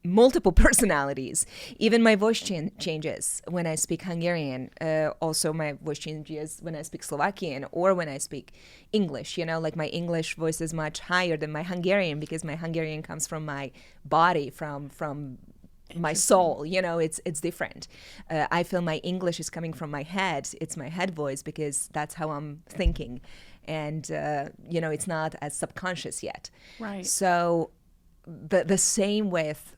multiple personalities. Even my voice changes when I speak Hungarian. Also, my voice changes when I speak Slovakian or when I speak English. Like my English voice is much higher than my Hungarian because my Hungarian comes from my body, from my soul. It's different. I feel my English is coming from my head. It's my head voice because that's how I'm thinking. And, it's not as subconscious yet. Right. So the same with,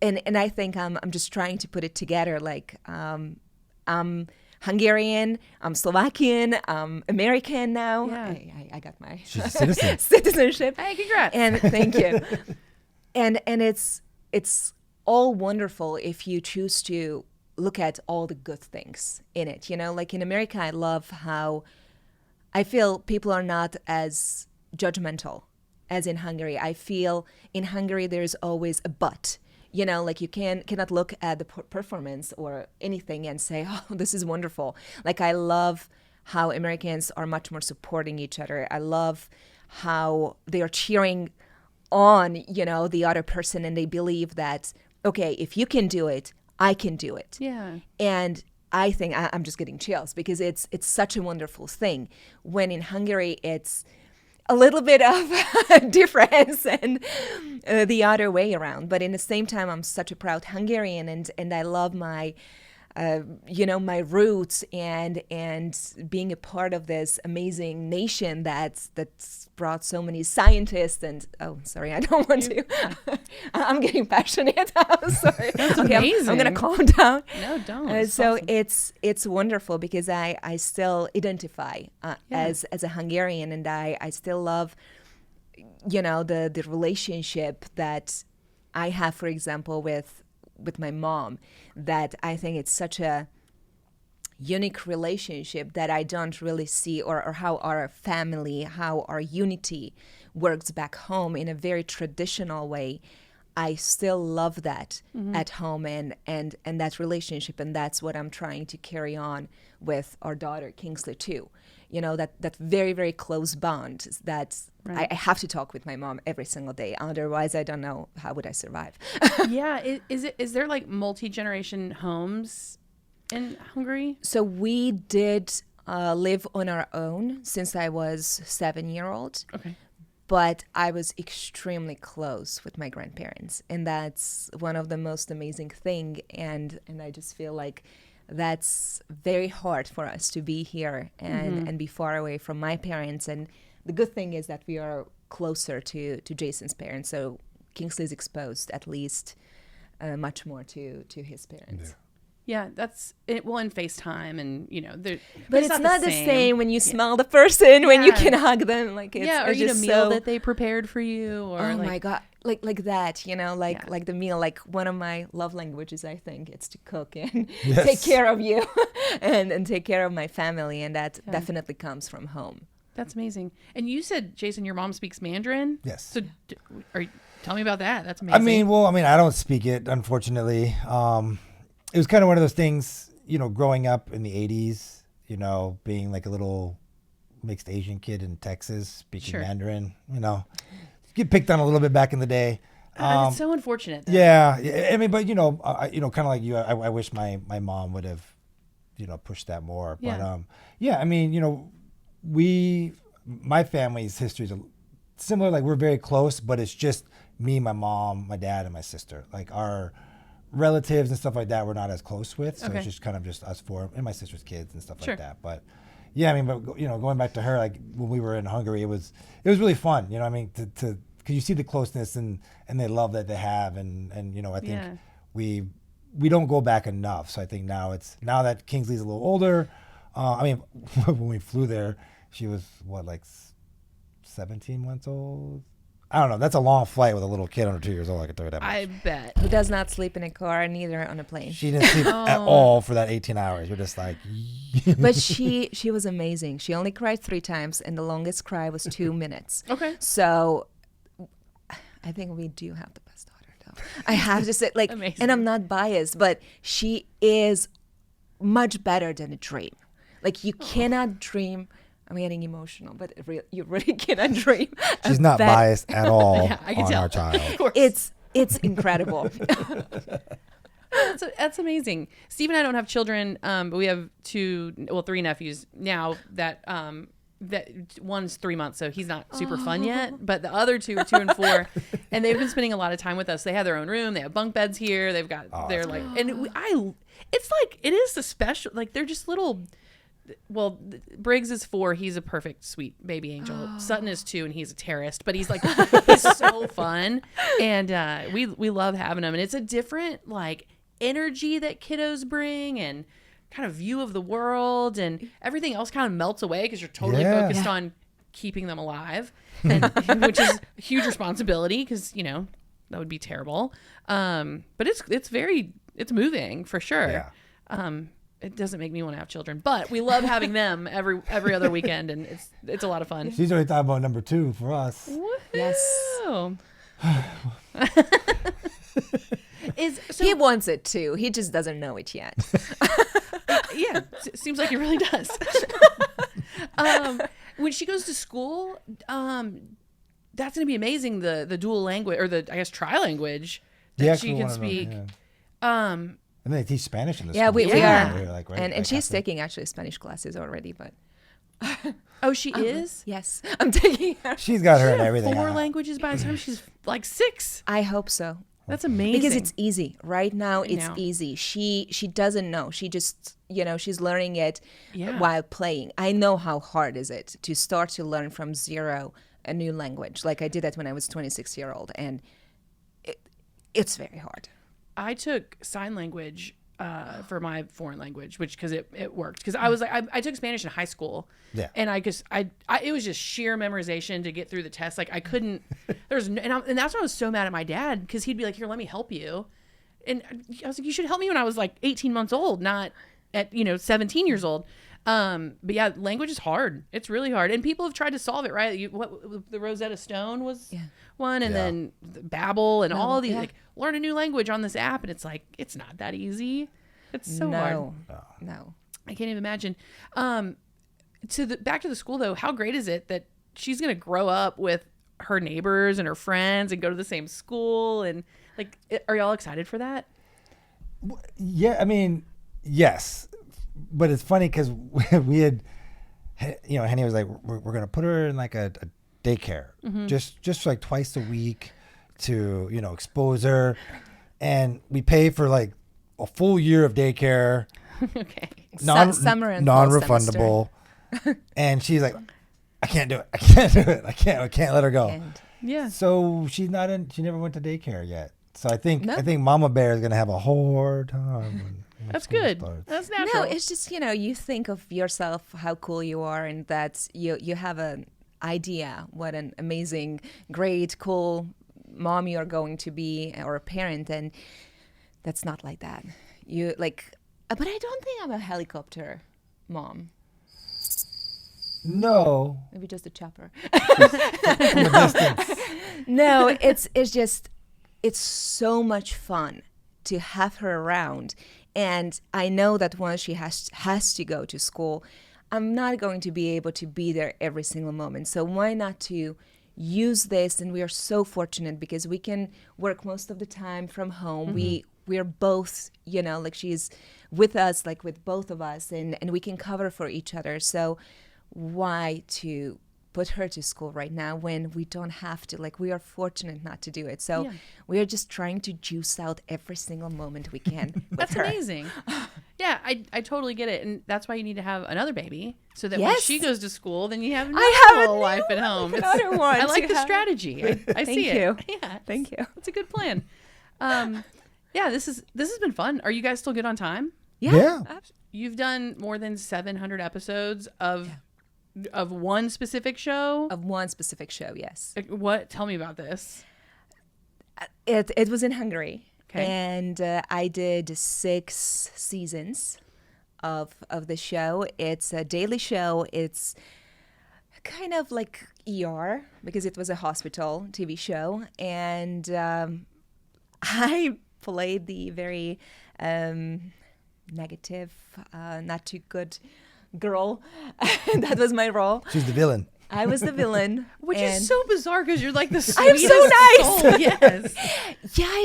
and I think I'm just trying to put it together. Like, I'm Hungarian, I'm Slovakian, I'm American now. Yeah. I got my She's a citizen. citizenship. Hey, congrats. And thank you. and it's all wonderful if you choose to look at all the good things in it. You know, like in America, I love how I feel people are not as judgmental as in Hungary. I feel in Hungary there's always a but. You know, like you cannot look at the performance or anything and say, oh, this is wonderful. Like I love how Americans are much more supporting each other. I love how they are cheering on, you know, the other person, and they believe that, okay, if you can do it, I can do it. Yeah. And I think I'm just getting chills because it's such a wonderful thing. When in Hungary, it's a little bit of difference and the other way around. But in the same time, I'm such a proud Hungarian, and I love my, my roots and being a part of this amazing nation that's brought so many scientists and I don't want to. I'm getting passionate. I'm sorry. That's okay, amazing. I'm gonna calm down. No, don't. So awesome. it's wonderful because I still identify as a Hungarian, and I still love, you know, the relationship that I have, for example, with my mom, that I think it's such a unique relationship that I don't really see, or how our family, how our unity works back home in a very traditional way. I still love that at home and that relationship, and that's what I'm trying to carry on with our daughter Kingsley too. You know, that very, very close bond that Right. I have to talk with my mom every single day. Otherwise, I don't know how would I survive. Yeah. Is there like multi-generation homes in Hungary? So we did live on our own since I was 7-year-old. Okay. But I was extremely close with my grandparents, and that's one of the most amazing thing. And I just feel like that's very hard for us to be here and be far away from my parents. And the good thing is that we are closer to Jason's parents, so Kingsley's exposed at least much more to his parents. Yeah, that's it. Well, in FaceTime, and you know, but it's not the same when you smell the person, when you can hug them, like it's, or it's eat a just meal so, that they prepared for you, or oh like, my god, like that, you know, like the meal. Like one of my love languages, I think, it's to cook and take care of you, and take care of my family, and that definitely comes from home. That's amazing. And you said, Jason, your mom speaks Mandarin. Yes. So, tell me about that. That's amazing. I mean, I don't speak it, unfortunately. It was kind of one of those things, you know, growing up in the 80s, you know, being like a little mixed Asian kid in Texas, speaking Mandarin, you know, get picked on a little bit back in the day. It's so unfortunate. Though. Yeah. I mean, but, you know, kind of like you, I wish my mom would have, you know, pushed that more. Yeah. But, I mean, you know, my family's history is similar. Like, we're very close, but it's just me, my mom, my dad, and my sister. Like, our relatives and stuff like that we're not as close with, so it's just kind of just us four and my sister's kids and stuff like that. But I mean, but you know, going back to her, like when we were in Hungary, it was really fun, you know. I mean, to because you see the closeness and the love that they have, and you know, I think we don't go back enough. So I think now that Kingsley's a little older, I mean, when we flew there, she was like 17 months old. I don't know. That's a long flight with a little kid under 2 years old. I can tell you that much. I bet. Who does not sleep in a car, neither on a plane. She didn't sleep at all for that 18 hours. You're just like... But she was amazing. She only cried 3 times, and the longest cry was 2 minutes. Okay. So I think we do have the best daughter, though. I have to say, like, amazing. And I'm not biased, but she is much better than a dream. Like, you cannot dream... I'm getting emotional, but you really cannot dream. She's not biased at all I can on tell. our child. Of course. It's incredible. That's amazing. Steve and I don't have children, but we have 3 nephews now that one's 3 months, so he's not super fun yet, but the other 2 are 2 and 4, and they've been spending a lot of time with us. They have their own room. They have bunk beds here. They've got it's like, it is a special, like they're just little... Well, Briggs is 4. He's a perfect, sweet baby angel. Sutton is 2, and he's a terrorist, but he's like, he's so fun. And we love having him. And it's a different, like, energy that kiddos bring. And kind of view of the world, and everything else kind of melts away because you're totally Yeah. focused on keeping them alive, and which is a huge responsibility because that would be terrible. But it's moving for sure. Yeah. It doesn't make me want to have children, but we love having them every other weekend, and it's a lot of fun. She's already talking about number 2 for us. Yes. He wants it too. He just doesn't know it yet. Yeah, seems like he really does. When she goes to school, that's going to be amazing. The dual language, or I guess tri-language that she can speak. And they teach Spanish in the Yeah, school. we too, are. right? And she's taking actually Spanish classes already, but Oh, she is? yes, I'm taking her. She's got her She and have everything. 4 languages by the time she's like 6. I hope so. That's amazing. Because it's easy. Right now it's know. easy. She doesn't know. She just, she's learning it Yeah. while playing. I know how hard is it to start to learn from zero a new language. Like I did that when I was 26-year-old, and it's very hard. I took sign language for my foreign language, because it worked. Because I was like, I took Spanish in high school, and it was just sheer memorization to get through the test. Like I couldn't. And that's why I was so mad at my dad, because he'd be like, "Here, let me help you," and I was like, "You should help me when I was like 18 months old, not at 17 years old." But yeah, language is hard. It's really hard, and people have tried to solve it. Right? The Rosetta Stone was one, and then the and all of these like learn a new language on this app, and it's like it's not that easy. It's so hard. No. I can't even imagine. Back to the school though. How great is it that she's gonna grow up with her neighbors and her friends and go to the same school, and like, are y'all excited for that? Yeah, I mean, yes, but it's funny because we had, Henny was like, we're gonna put her in like a daycare, just like twice a week to expose her, and we pay for like a full year of daycare. Okay. Summer and fall non-refundable. And she's like, I can't do it. I can't let her go. Yeah. So she never went to daycare yet. So I think Mama Bear is gonna have a hard time. That's good. That's natural. No, it's just, you think of yourself, how cool you are, and that you have an idea what an amazing, great, cool mom you're going to be, or a parent, and that's not like that. But I don't think I'm a helicopter mom. No. Maybe just a chopper. From a distance. No, it's so much fun to have her around. And I know that once she has to go to school, I'm not going to be able to be there every single moment. So why not to use this? And we are so fortunate because we can work most of the time from home. We're both, like she's with us, like with both of us, and we can cover for each other. So why to put her to school right now when we don't have to? Like, we are fortunate not to do it. So we are just trying to juice out every single moment we can with That's her. amazing. Yeah, I totally get it. And that's why you need to have another baby, so that when she goes to school, then you have a little life at home. Another one. I like the strategy. I see it. you. Yeah, Thank you. It's a good plan. Yeah, this has been fun. Are you guys still good on time? Yeah. You've done more than 700 episodes of one specific show. Of one specific show, yes. What? Tell me about this. It was in Hungary. Okay. And I did 6 seasons of the show. It's a daily show. It's kind of like ER because it was a hospital TV show. And I played the very negative, not too good girl. That was my role. She's the villain. I was the villain. Which is so bizarre because you're like the I'm sweetest so nice. soul. Yes. Yeah,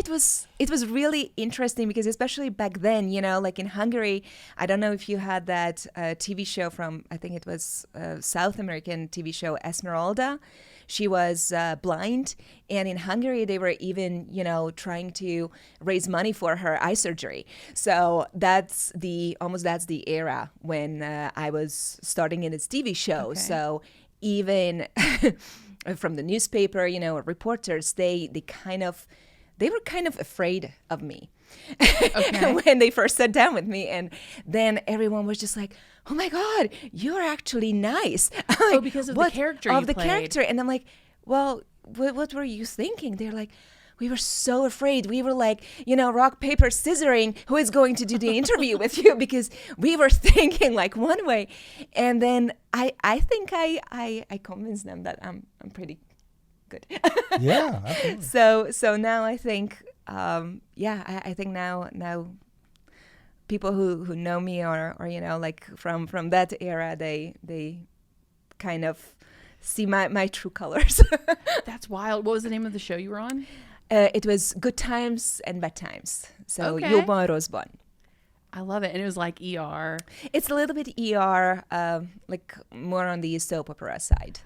it was really interesting because especially back then, like in Hungary, I don't know if you had that TV show from, I think it was South American TV show Esmeralda. She was blind, and in Hungary they were even, trying to raise money for her eye surgery. So that's the era when I was starting in this TV show. Okay. So even from the newspaper, reporters, they kind of they were kind of afraid of me Okay. when they first sat down with me. And then everyone was just like, oh my God, you're actually nice. Oh, because of the character you Of the played. character. And I'm like, well, what were you thinking? They're like, we were so afraid. We were like, rock, paper, scissoring. Who is going to do the interview with you? Because we were thinking like one way. And then I think I convinced them that I'm pretty good. Yeah, absolutely. So now I think, I think now people who know me or like from that era, they kind of see my true colors. That's wild. What was the name of the show you were on? It was Good Times and Bad Times. So Okay. Jóban Rosszban. I love it. And it was like ER. It's a little bit ER, like more on the soap opera side.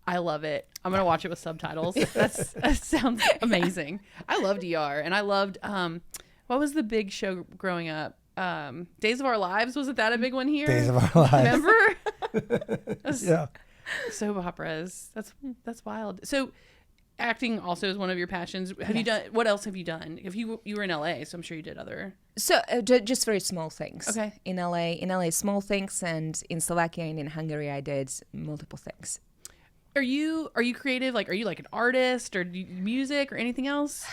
I love it. I'm going to watch it with subtitles. That sounds amazing. I loved ER. And I loved, what was the big show growing up? Days of Our Lives. Wasn't that a big one here? Days of Our Lives. Remember? Yeah. Soap operas. That's wild. So acting also is one of your passions. Have you done, what else have you done? If you were in LA, so I'm sure you did other. So just very small things. Okay. In LA, small things, and in Slovakia and in Hungary, I did multiple things. Are you creative? Like, are you like an artist or do you music or anything else?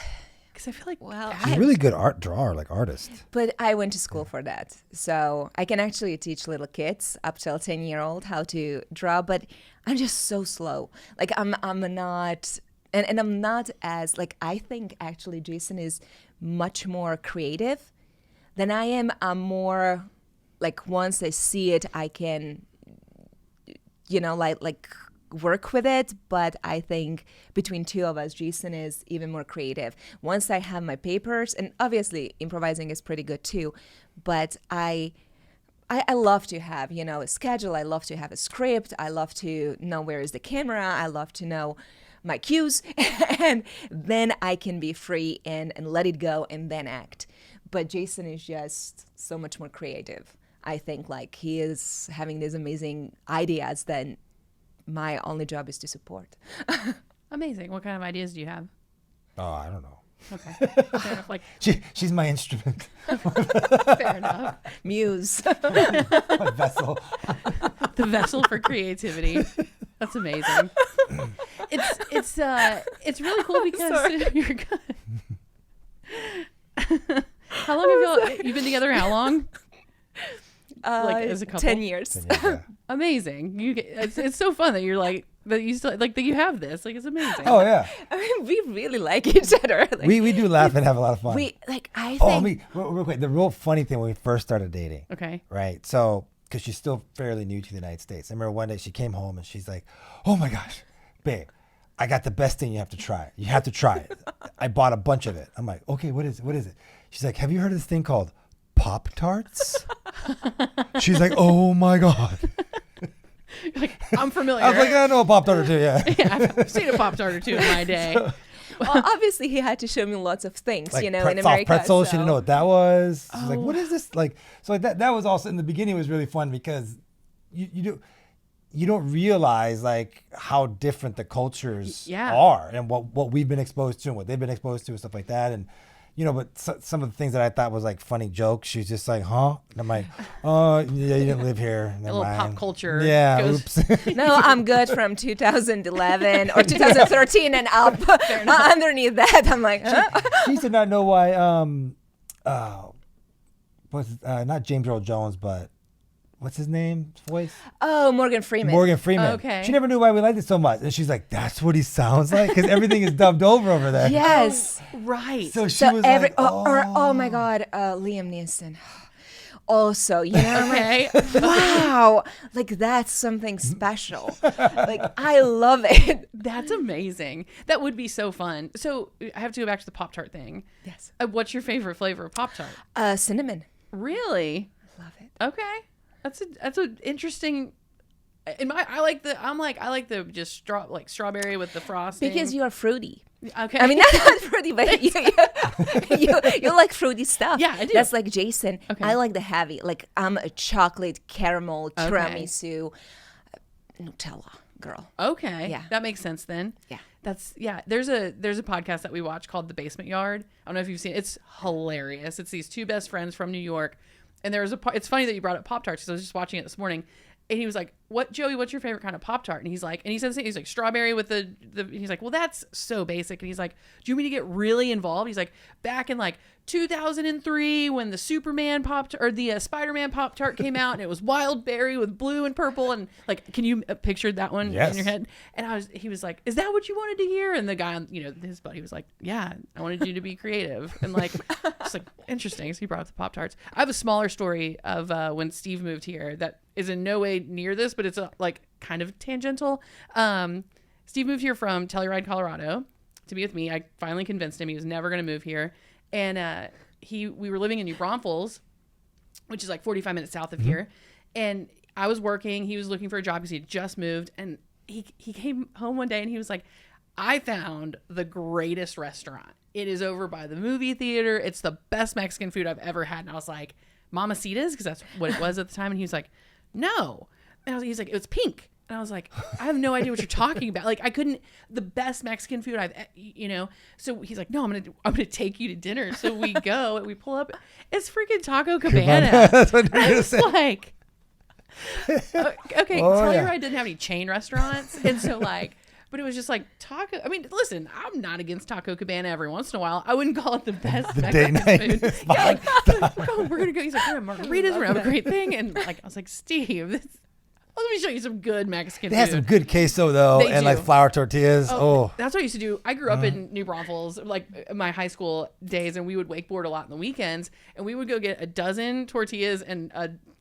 Because I feel like, Well, She's a really good art drawer, like artist. But I went to school for that. So I can actually teach little kids up till 10-year-old how to draw, but I'm just so slow. Like I'm not, and I'm not as, like, I think actually Jason is much more creative than I am. I'm more like, once I see it, I can, like work with it. But I think between two of us, Jason is even more creative. Once I have my papers, and obviously improvising is pretty good too, but I love to have, a schedule. I love to have a script. I love to know where is the camera. I love to know my cues, and then I can be free and let it go and then act. But Jason is just so much more creative. I think, like, he is having these amazing ideas that my only job is to support. amazing. What kind of ideas do you have? Oh, I don't know. Okay. Fair enough. Like, She's my instrument, fair enough. Muse. my vessel. The vessel for creativity. That's amazing. It's really cool because you're good. How long have you've been together? How long? Like as a couple? 10 years. Yeah. Amazing. It's so fun that you're like that you still like that you have this. Like, it's amazing. Oh yeah. I mean, we really like each other. Like, We do laugh and have a lot of fun. I think. Oh, real quick. The real funny thing when we first started dating. Okay. Right. So, because she's still fairly new to the United States. I remember one day she came home and she's like, "Oh my gosh, babe, I got the best thing. You have to try. You have to try it. I bought a bunch of it." I'm like, "Okay, what is it? What is it?" She's like, "Have you heard of this thing called Pop-Tarts?" She's like, "Oh my God." Like, I'm familiar. I was like, "I know a Pop-Tart or two, yeah." Yeah, I've seen a Pop-Tart or two in my day. Well, obviously, he had to show me lots of things, Like in soft America. pretzels. She so- didn't know what that was. She's like, Oh. "What is this?" Like, so like that was also in the beginning was really fun because you don't realize like how different the cultures Yeah. are and what we've been exposed to and what they've been exposed to and stuff like that. And but some of the things that I thought was like funny jokes, she's just like, "Huh?" And I'm like, "Oh yeah, you didn't live here." A Never little pop mind." culture. Yeah. goes- Oops. No, I'm good from 2011 or 2013 and up. Underneath that, I'm like, huh? She used to not know why. Not James Earl Jones, but what's his name? Voice. Oh, Morgan Freeman. Morgan Freeman. Okay. She never knew why we liked it so much, and she's like, "That's what he sounds like," because everything is dubbed over there. Yes. Right. So she So was every like, oh my God, Liam Neeson. Also, Okay. wow, like that's something special. Like I love it. That's amazing. That would be so fun. So I have to go back to the Pop-Tart thing. Yes. What's your favorite flavor of Pop-Tart? Cinnamon. Really? Love it. Okay. That's an interesting. I like the just strawberry with the frosting. Because you are fruity. Okay. I mean, not fruity, but you like fruity stuff. Yeah, I do. That's like Jason. Okay. I like the heavy. Like I'm a chocolate caramel tiramisu Nutella girl. Okay. Yeah. That makes sense then. Yeah. There's a podcast that we watch called The Basement Yard. I don't know if you've seen it. It's hilarious. It's these two best friends from New York. And it's funny that you brought up Pop-Tarts, because I was just watching it this morning. And he was like, Joey, what's your favorite kind of Pop-Tart? And he's like, and he says, he's like, strawberry with the he's like, well, that's so basic. And he's like, do you want me to get really involved? He's like, back in like 2003 when the Superman or the Spider-Man Pop-Tart came out, and it was wild berry with blue and purple. And like, can you picture that one in your head? And he was like, is that what you wanted to hear? And the guy, his buddy was like, yeah, I wanted you to be creative. And like, it's like, interesting. So he brought up the Pop-Tarts. I have a smaller story of when Steve moved here that is in no way near this, but it's like kind of tangential. Steve moved here from Telluride, Colorado to be with me. I finally convinced him he was never going to move here. And we were living in New Braunfels, which is like 45 minutes south of here. And I was working. He was looking for a job because he had just moved. And he came home one day and he was like, I found the greatest restaurant. It is over by the movie theater. It's the best Mexican food I've ever had. And I was like, Mamacita's? Because that's what it was at the time. And he was like, no. And he's like, it was pink. And I was like, I have no idea what you're talking about. Like, the best Mexican food So he's like, no, I'm gonna take you to dinner. So we go and we pull up. It's freaking Taco Cabana. That's what you're gonna say. Like, okay, Telluride didn't have any chain restaurants, and so like, but it was just like taco. I mean, listen, I'm not against Taco Cabana every once in a while. I wouldn't call it the best Mexican food. Yeah, like, oh, we're gonna go. He's like, we're gonna have margaritas. We're gonna have a great thing. And like, I was like, Steve, let me show you some good Mexican food. They have some good queso though, and like flour tortillas. Oh, that's what I used to do. I grew up in New Braunfels, like my high school days, and we would wakeboard a lot on the weekends, and we would go get a dozen tortillas and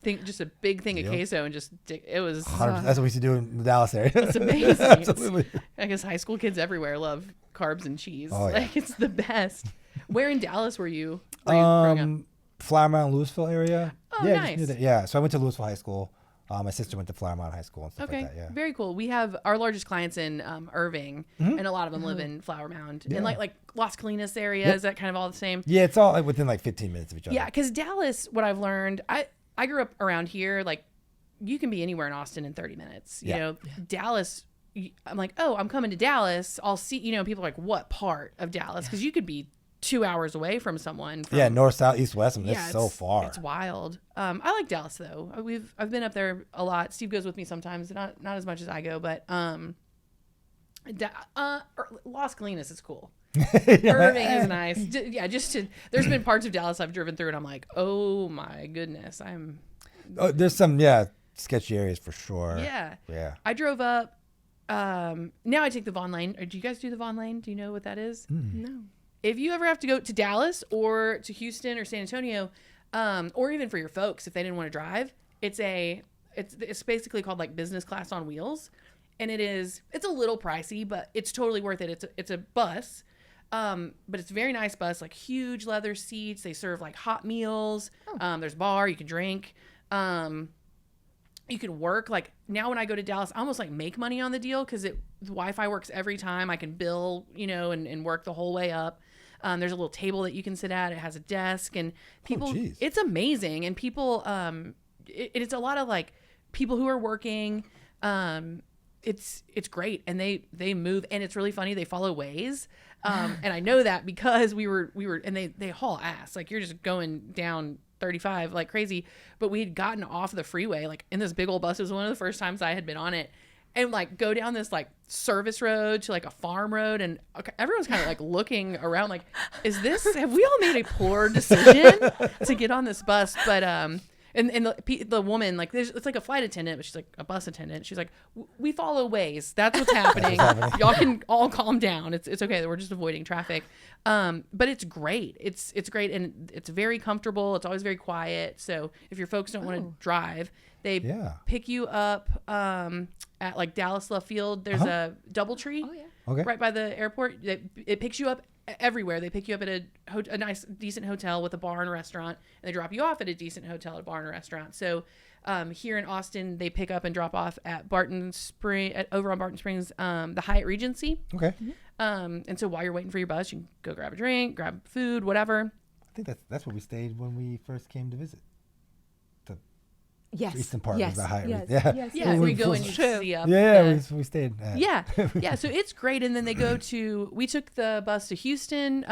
just a big thing of queso, and it was. That's what we used to do in the Dallas area. It's amazing. Absolutely. I guess high school kids everywhere love carbs and cheese. Oh, yeah. Like, it's the best. Where in Dallas were you growing up? Flower Mound, Louisville area. Oh, yeah, nice. Yeah, so I went to Louisville High School. My sister went to Flower Mound High School and stuff like that. Yeah, very cool. We have our largest clients in Irving, and a lot of them live in Flower Mound, and like Las Colinas area. Is that kind of all the same? Yeah, it's all like within like 15 minutes of each other. Yeah, because Dallas, what I've learned, I grew up around here. Like, you can be anywhere in Austin in 30 minutes. You know, Dallas. I'm like, oh, I'm coming to Dallas. I'll see. People are like, what part of Dallas? Because you could be 2 hours away from someone. North, south, east, west. I mean, it's so far. It's wild. I like Dallas though. I've been up there a lot. Steve goes with me sometimes, not as much as I go, but Las Colinas is cool. Irving is nice. There's been parts of Dallas I've driven through and I'm like, oh my goodness, there's some sketchy areas for sure. Yeah. I drove up. Now I take the Vaughn Lane. Or do you guys do the Vaughn Lane? Do you know what that is? No. If you ever have to go to Dallas or to Houston or San Antonio, or even for your folks, if they didn't want to drive, it's basically called like business class on wheels. And it's a little pricey, but it's totally worth it. It's a bus. But it's a very nice bus, like huge leather seats. They serve like hot meals. There's bar, you can drink. You can work. Like now when I go to Dallas, I almost like make money on the deal because the Wi-Fi works every time. I can bill, and work the whole way up. There's a little table that you can sit at. It has a desk and people, it's amazing. And people, it's a lot of like people who are working. It's great. And they move and it's really funny. They follow Waze. And I know that because we were, and they haul ass. Like you're just going down 35 like crazy, but we had gotten off the freeway like in this big old bus. It was one of the first times I had been on it, and like go down this like service road to like a farm road, and everyone's kind of like looking around like, have we all made a poor decision to get on this bus? But and the woman, like it's like a flight attendant, but she's like a bus attendant. She's like, we follow Waze. That's what's happening. Y'all can all calm down. It's okay. We're just avoiding traffic. But it's great. It's great. And it's very comfortable. It's always very quiet. So if your folks don't want to drive, they pick you up, at like Dallas Love Field. There's a DoubleTree right by the airport. It picks you up everywhere. They pick you up at a nice, decent hotel with a bar and a restaurant, and they drop you off at a decent hotel, a bar and a restaurant. So here in Austin, they pick up and drop off at over on Barton Springs, the Hyatt Regency. Okay. And so while you're waiting for your bus, you can go grab a drink, grab food, whatever. I think that's where we stayed when we first came to visit. Yes. Easton Park yes. was the high. Yes. Yeah. Yes. Yeah, we we go and you True. see up. Yeah, the- we stayed. yeah, yeah. So it's great, and then they go to. We took the bus to Houston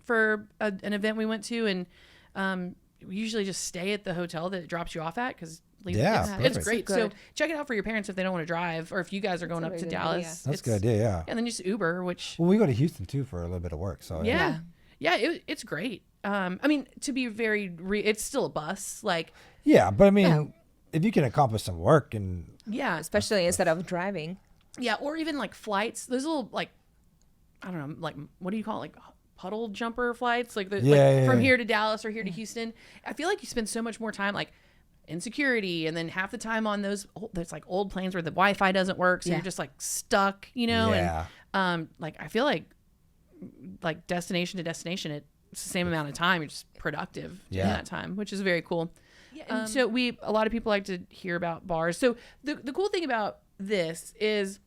for an event we went to, and we usually just stay at the hotel that it drops you off at because Yeah, it's perfect. great. So So good. check it out for your parents if they don't want to drive, or if you guys are going That's up a to very good Dallas. idea. That's a good idea. Yeah. And then just Uber, which Well, we go to Houston too for a little bit of work. So yeah, it's great. I mean, to be very, it's still a bus, like Yeah, but I mean, Yeah. if you can accomplish some work and yeah, Especially instead of driving. yeah, or even like flights. Those little like, I don't know, like what do you call it, like puddle jumper flights, like, from here to Dallas or here to Houston. I feel like you spend so much more time like in security, and then half the time on there's like old planes where the Wi-Fi doesn't work, so Yeah. you're just like stuck, Yeah. And like I feel like destination to destination, it's the same amount of time. You're just productive in that time, which is very cool. Yeah, and so a lot of people like to hear about bars. So the cool thing about this is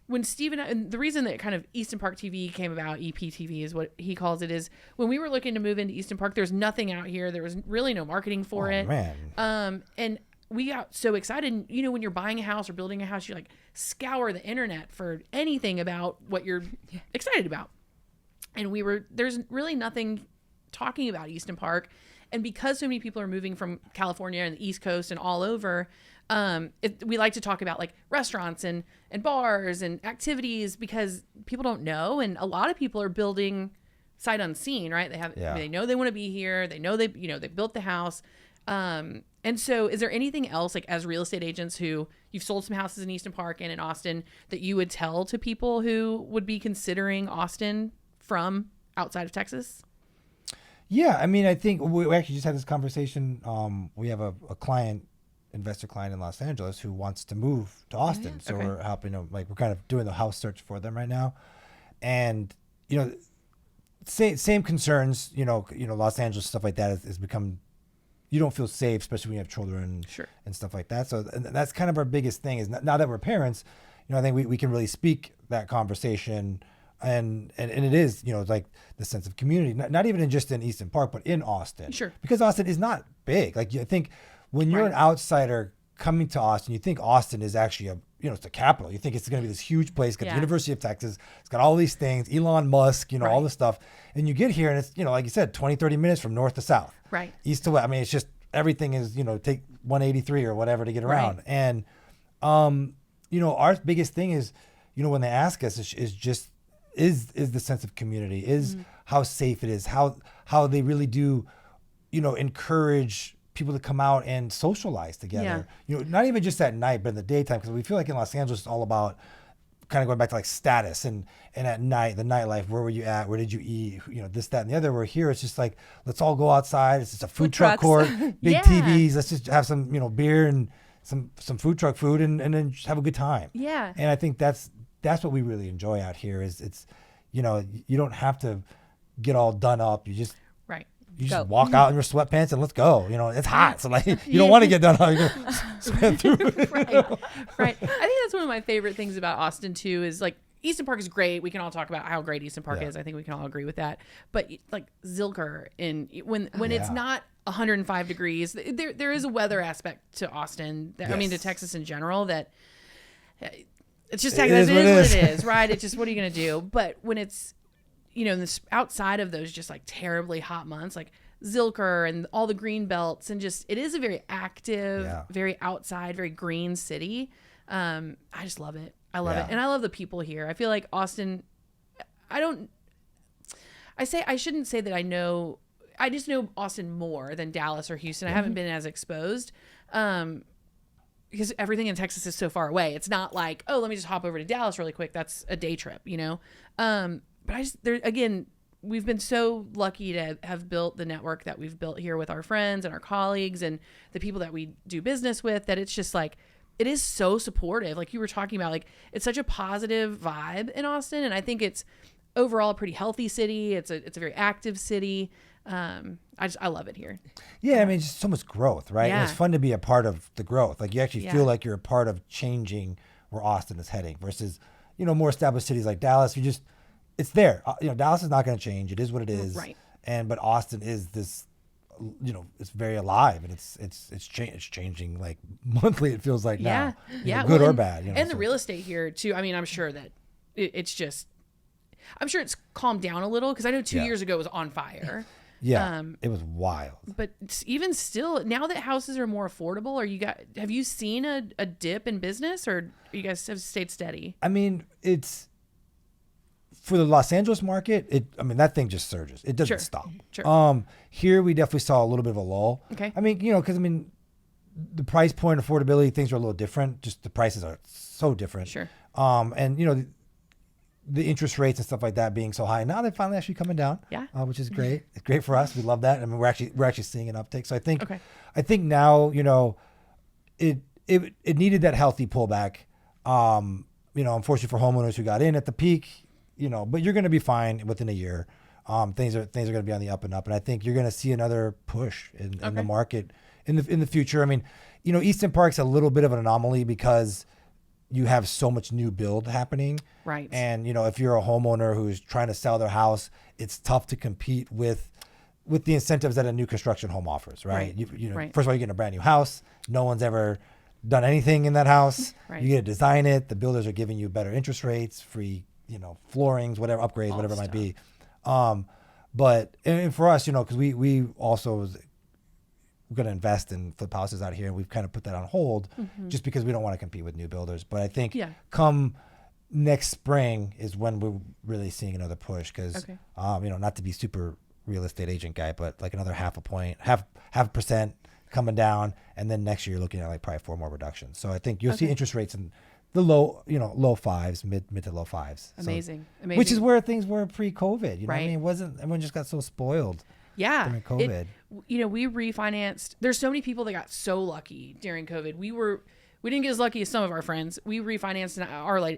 when and the reason that kind of Easton Park TV came about, EPTV is what he calls it, is when we were looking to move into Easton Park, there's nothing out here. There was really no marketing for it. Man. And we got so excited. You know, when you're buying a house or building a house, you like scour the internet for anything about what you're excited about. And there's really nothing talking about Easton Park. And because so many people are moving from California and the East Coast and all over, we like to talk about like restaurants and bars and activities because people don't know. And a lot of people are building sight unseen, right? They know they want to be here. They know they built the house. And so is there anything else, like as real estate agents who you've sold some houses in Easton Park and in Austin, that you would tell to people who would be considering Austin from outside of Texas? Yeah, I mean, I think we actually just had this conversation. We have a investor client in Los Angeles who wants to move to Austin. So we're helping them, like we're kind of doing the house search for them right now. And, same concerns, Los Angeles, stuff like that has become, you don't feel safe, especially when you have children and stuff like that. So and that's kind of our biggest thing is now that we're parents, I think we can really speak that conversation. And it is, it's like the sense of community, not even just in Easton Park, but in Austin. Sure. Because Austin is not big. Like I think when you're an outsider coming to Austin, you think Austin is actually it's the capital. You think it's going to be this huge place. It's got the University of Texas. It's got all these things, Elon Musk, all this stuff. And you get here and it's, like you said, 20, 30 minutes from north to south. Right. East to west. I mean, it's just everything is, take 183 or whatever to get around. Right. And, our biggest thing is, when they ask us is the sense of community, is how safe it is, how they really do, encourage people to come out and socialize together. Not even just at night, but in the daytime, because we feel like in Los Angeles it's all about kind of going back to like status and at night, the nightlife, where were you at, where did you eat, this, that, and the other. Where here it's just like, let's all go outside. It's just a food truck court, big TVs. Let's just have some, beer and some food truck food and then just have a good time. Yeah. And I think that's what we really enjoy out here is it's, you don't have to get all done up. You just walk out in your sweatpants and let's go. It's hot. So like, you don't want to get done up. You go sweat through it. Right. I think that's one of my favorite things about Austin too, is like Easton Park is great. We can all talk about how great Easton Park is. I think we can all agree with that. But like Zilker, when it's not 105 degrees, there is a weather aspect to Austin. I mean, to Texas in general, that it's just it is what it is, right? It's just, what are you going to do? But when it's, in this outside of those just like terribly hot months, like Zilker and all the green belts, and just, it is a very active, very outside, very green city. I just love it. I love it. And I love the people here. I feel like Austin, I shouldn't say that I just know Austin more than Dallas or Houston. I haven't been as exposed. Because everything in Texas is so far away. It's not like, oh, let me just hop over to Dallas really quick. That's a day trip, But we've been so lucky to have built the network that we've built here with our friends and our colleagues and the people that we do business with, that it's just like, it is so supportive. Like you were talking about, like it's such a positive vibe in Austin. And I think it's overall a pretty healthy city. It's a very active city. I love it here. Yeah, I mean, just so much growth, right? And it's fun to be a part of the growth. Like you actually feel like you're a part of changing where Austin is heading versus, more established cities like Dallas. It's there. Dallas is not going to change. It is what it is. Right. But Austin is this it's very alive, and it's changing like monthly. It feels like now, good or bad. And the real estate here too. I mean, I'm sure that I'm sure it's calmed down a little because I know 2 years ago it was on fire. Yeah, it was wild. But even still, now that houses are more affordable, have you seen a dip in business, or you guys have stayed steady? I mean, it's for the Los Angeles market. That thing just surges. It doesn't stop. Sure. Here we definitely saw a little bit of a lull. Okay. I mean, because the price point, affordability, things are a little different. Just the prices are so different. Sure. And the interest rates and stuff like that being so high. Now they're finally actually coming down. Yeah. Which is great. It's great for us. We love that. I mean, we're actually seeing an uptick. So I think now, it needed that healthy pullback. Unfortunately for homeowners who got in at the peak, but you're going to be fine within a year. Things are going to be on the up and up. And I think you're going to see another push in the market in the future. I mean, Easton Park's a little bit of an anomaly because you have so much new build happening. Right. And, if you're a homeowner who's trying to sell their house, it's tough to compete with the incentives that a new construction home offers, right? Right. First of all, you're getting a brand new house. No one's ever done anything in that house. Right. You get to design it. The builders are giving you better interest rates, free, floorings, whatever, upgrades, All whatever it stuff. might be. But for us, because we also we're going to invest in flip houses out here, and we've kind of put that on hold just because we don't want to compete with new builders. But I think come next spring is when we're really seeing another push because, not to be super real estate agent guy, but like another half a percent coming down. And then next year you're looking at like probably 4 more reductions. So I think you'll see interest rates in the low fives, mid to low fives. Amazing. So, which is where things were pre-COVID. You know what I Right. mean? Everyone just got so spoiled. Yeah. During COVID. We refinanced. There's so many people that got so lucky during COVID. We didn't get as lucky as some of our friends. We refinanced, and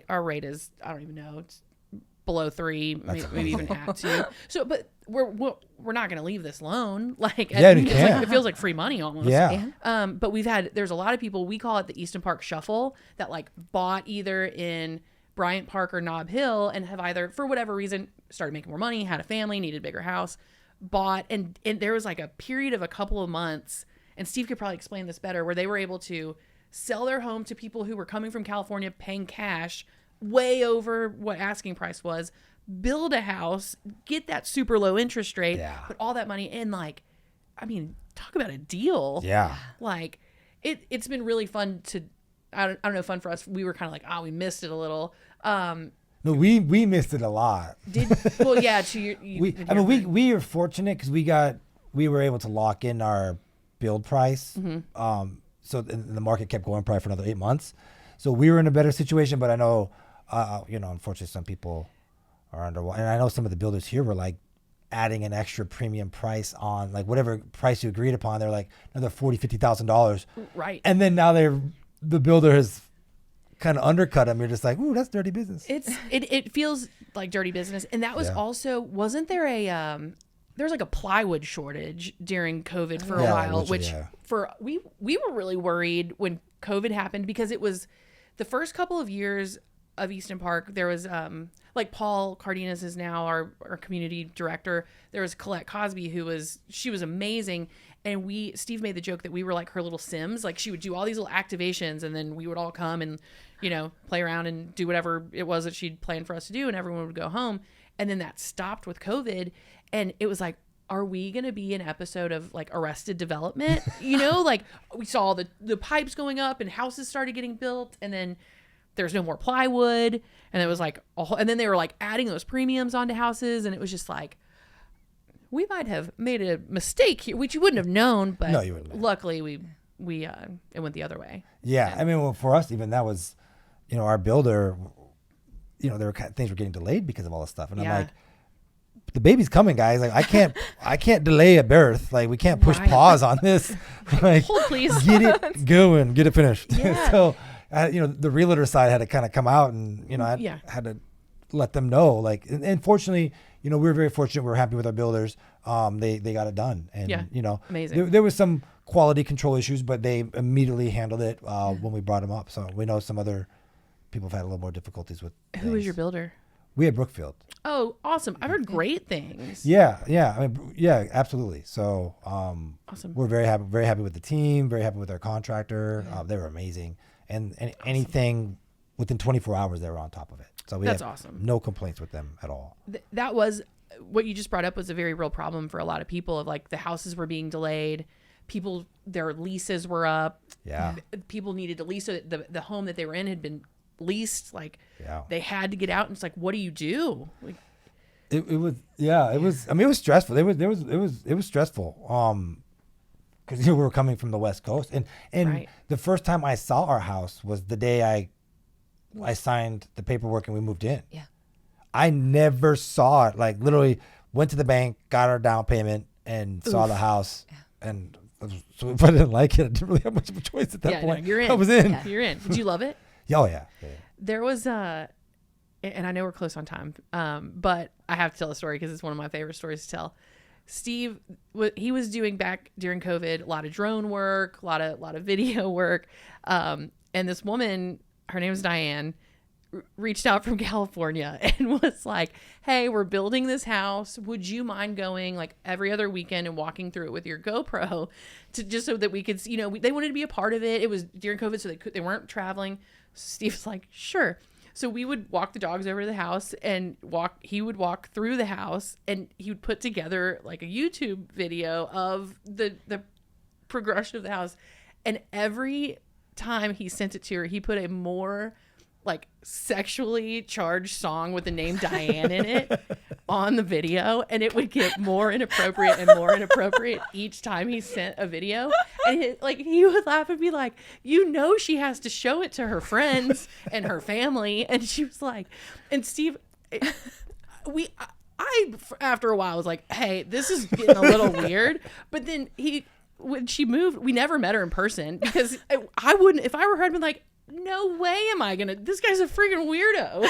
our rate is, I don't even know, it's below 3, maybe even half 2. So, but we're not going to leave this loan. Like, it feels like free money almost. Yeah. But there's a lot of people, we call it the Easton Park Shuffle, that like bought either in Bryant Park or Nob Hill and have either, for whatever reason, started making more money, had a family, needed a bigger house, bought, and there was like a period of a couple of months, and Steve could probably explain this better, where they were able to sell their home to people who were coming from California paying cash way over what asking price was, build a house, get that super low interest rate, put all that money in. Like, I mean, talk about a deal. Yeah. Like, it's been really fun to, I don't know, fun for us. We were kind of like, we missed it a little. No, we missed it a lot. We are fortunate because we were able to lock in our build price. So the market kept going probably for another 8 months. So we were in a better situation, but I know, unfortunately some people are underwater. And I know some of the builders here were like adding an extra premium price on like whatever price you agreed upon. They're like another $40,000, $50,000. Right. And then now the builder has kind of undercut them. You're just like, ooh, that's dirty business. It feels like dirty business. And that was also, wasn't there there was like a plywood shortage during COVID for a while, we were really worried when COVID happened, because it was the first couple of years of Easton Park. There was like Paul Cardenas is now our community director. There was Colette Cosby, she was amazing. And Steve made the joke that we were like her little Sims. Like, she would do all these little activations, and then we would all come and, play around and do whatever it was that she'd planned for us to do, and everyone would go home. And then that stopped with COVID. And it was like, are we going to be an episode of like Arrested Development? Like, we saw the pipes going up and houses started getting built, and then there's no more plywood. And it was like, and then they were like adding those premiums onto houses. And it was just like, we might have made a mistake here, which you wouldn't have known, but no, you wouldn't have. Luckily it went the other way. Yeah. I mean, well, for us, even that was, our builder, things were getting delayed because of all this stuff. And I'm like, the baby's coming, guys. Like, I can't delay a birth. Like, we can't push pause on this. Like, hold, please. Get it going, get it finished. Yeah. So, the realtor side had to kind of come out and, I had to let them know. Like, and fortunately, we were very fortunate. We were happy with our builders. They got it done. And, amazing. There was some quality control issues, but they immediately handled it when we brought them up. So we know some other people have had a little more difficulties with Who was your builder? We had Brookfield. Oh, awesome. I've heard great things. Yeah. I mean, yeah, absolutely. So, Awesome. we're very happy with the team, very happy with our contractor. They were amazing. And anything within 24 hours, they were on top of it. So That's awesome. No complaints with them at all. That was what you just brought up was a very real problem for a lot of people of like the houses were being delayed. People, their leases were up. Yeah. People needed to lease. So the home that they were in had been leased. Like they had to get out. And it's like, what do you do? Like, it was I mean, it was stressful. It was stressful. Because we were coming from the West Coast, and Right. the first time I saw our house was the day I signed the paperwork and we moved in. Yeah. I never saw it. Like literally went to the bank, got our down payment, and saw the house. And so if I didn't like it, I didn't really have much of a choice at that point. No, you're in. I was in. Yeah, you're in. Did you love it? Oh yeah. There was and I know we're close on time, but I have to tell a story because it's one of my favorite stories to tell. Steve, he was doing back during COVID, a lot of drone work, a lot of video work. And this woman, her name is Diane, reached out from California and was like, hey, we're building this house. Would you mind going like every other weekend and walking through it with your GoPro to just so that we could, you know, they wanted to be a part of it. It was during COVID, so they weren't traveling. So Steve's like, sure. So we would walk the dogs over to the house and he would walk through the house and he would put together like a YouTube video of the progression of the house. And every time he sent it to her, he put a more like sexually charged song with the name Diane in it on the video, and it would get more inappropriate and more inappropriate each time he sent a video. And he would laugh and be like, you know, she has to show it to her friends and her family. And she was like, and Steve, I after a while was like, hey, this is getting a little weird. But then when she moved, we never met her in person because I wouldn't, if I were her, I'd be like, no way am I gonna, this guy's a freaking weirdo.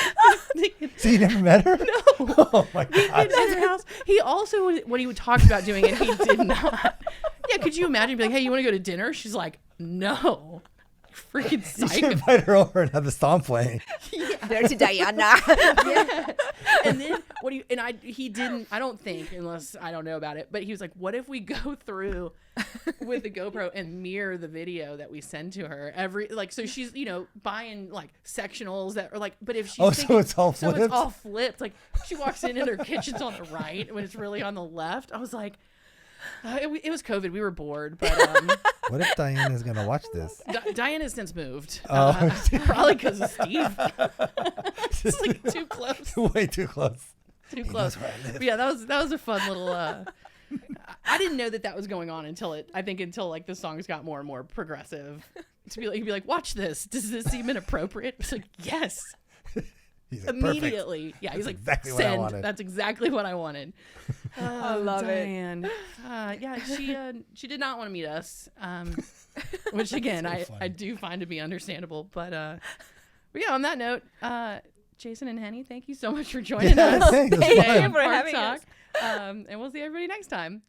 So you never met her? No. Oh my God. At her house. He also, what he would talk about doing, and he did not. Yeah, could you imagine? Be like, hey, you want to go to dinner? She's like, no. Freaking You should psycho. invite her over and have the song playing. There's Diana. Yeah. And then he didn't, I don't think, unless I don't know about it, but he was like, what if we go through with the GoPro and mirror the video that we send to her so she's, you know, buying like sectionals that are like, but if she's so it's all flipped? So it's all flipped. Like she walks in and her kitchen's on the right when it's really on the left. I was like, it was COVID. We were bored, but what if Diane is gonna watch this? Diane has since moved. Oh. Probably because of Steve. It's like too close. Way too close. Too He close. knows where I live. But yeah, that was a fun little. I didn't know that was going on until like the songs got more and more progressive. He'd be like, watch this. Does this seem inappropriate? It's like, yes. He's like, Immediately. perfect. Yeah, he's like, exactly send. what I wanted. That's exactly what I wanted. I love Diane. Yeah, she did not want to meet us, which again I do find to be understandable. But yeah, on that note, Jason and Henny, thank you so much for joining us. Thanks. Thank Fun. you for Park having Talk. us. And we'll see everybody next time.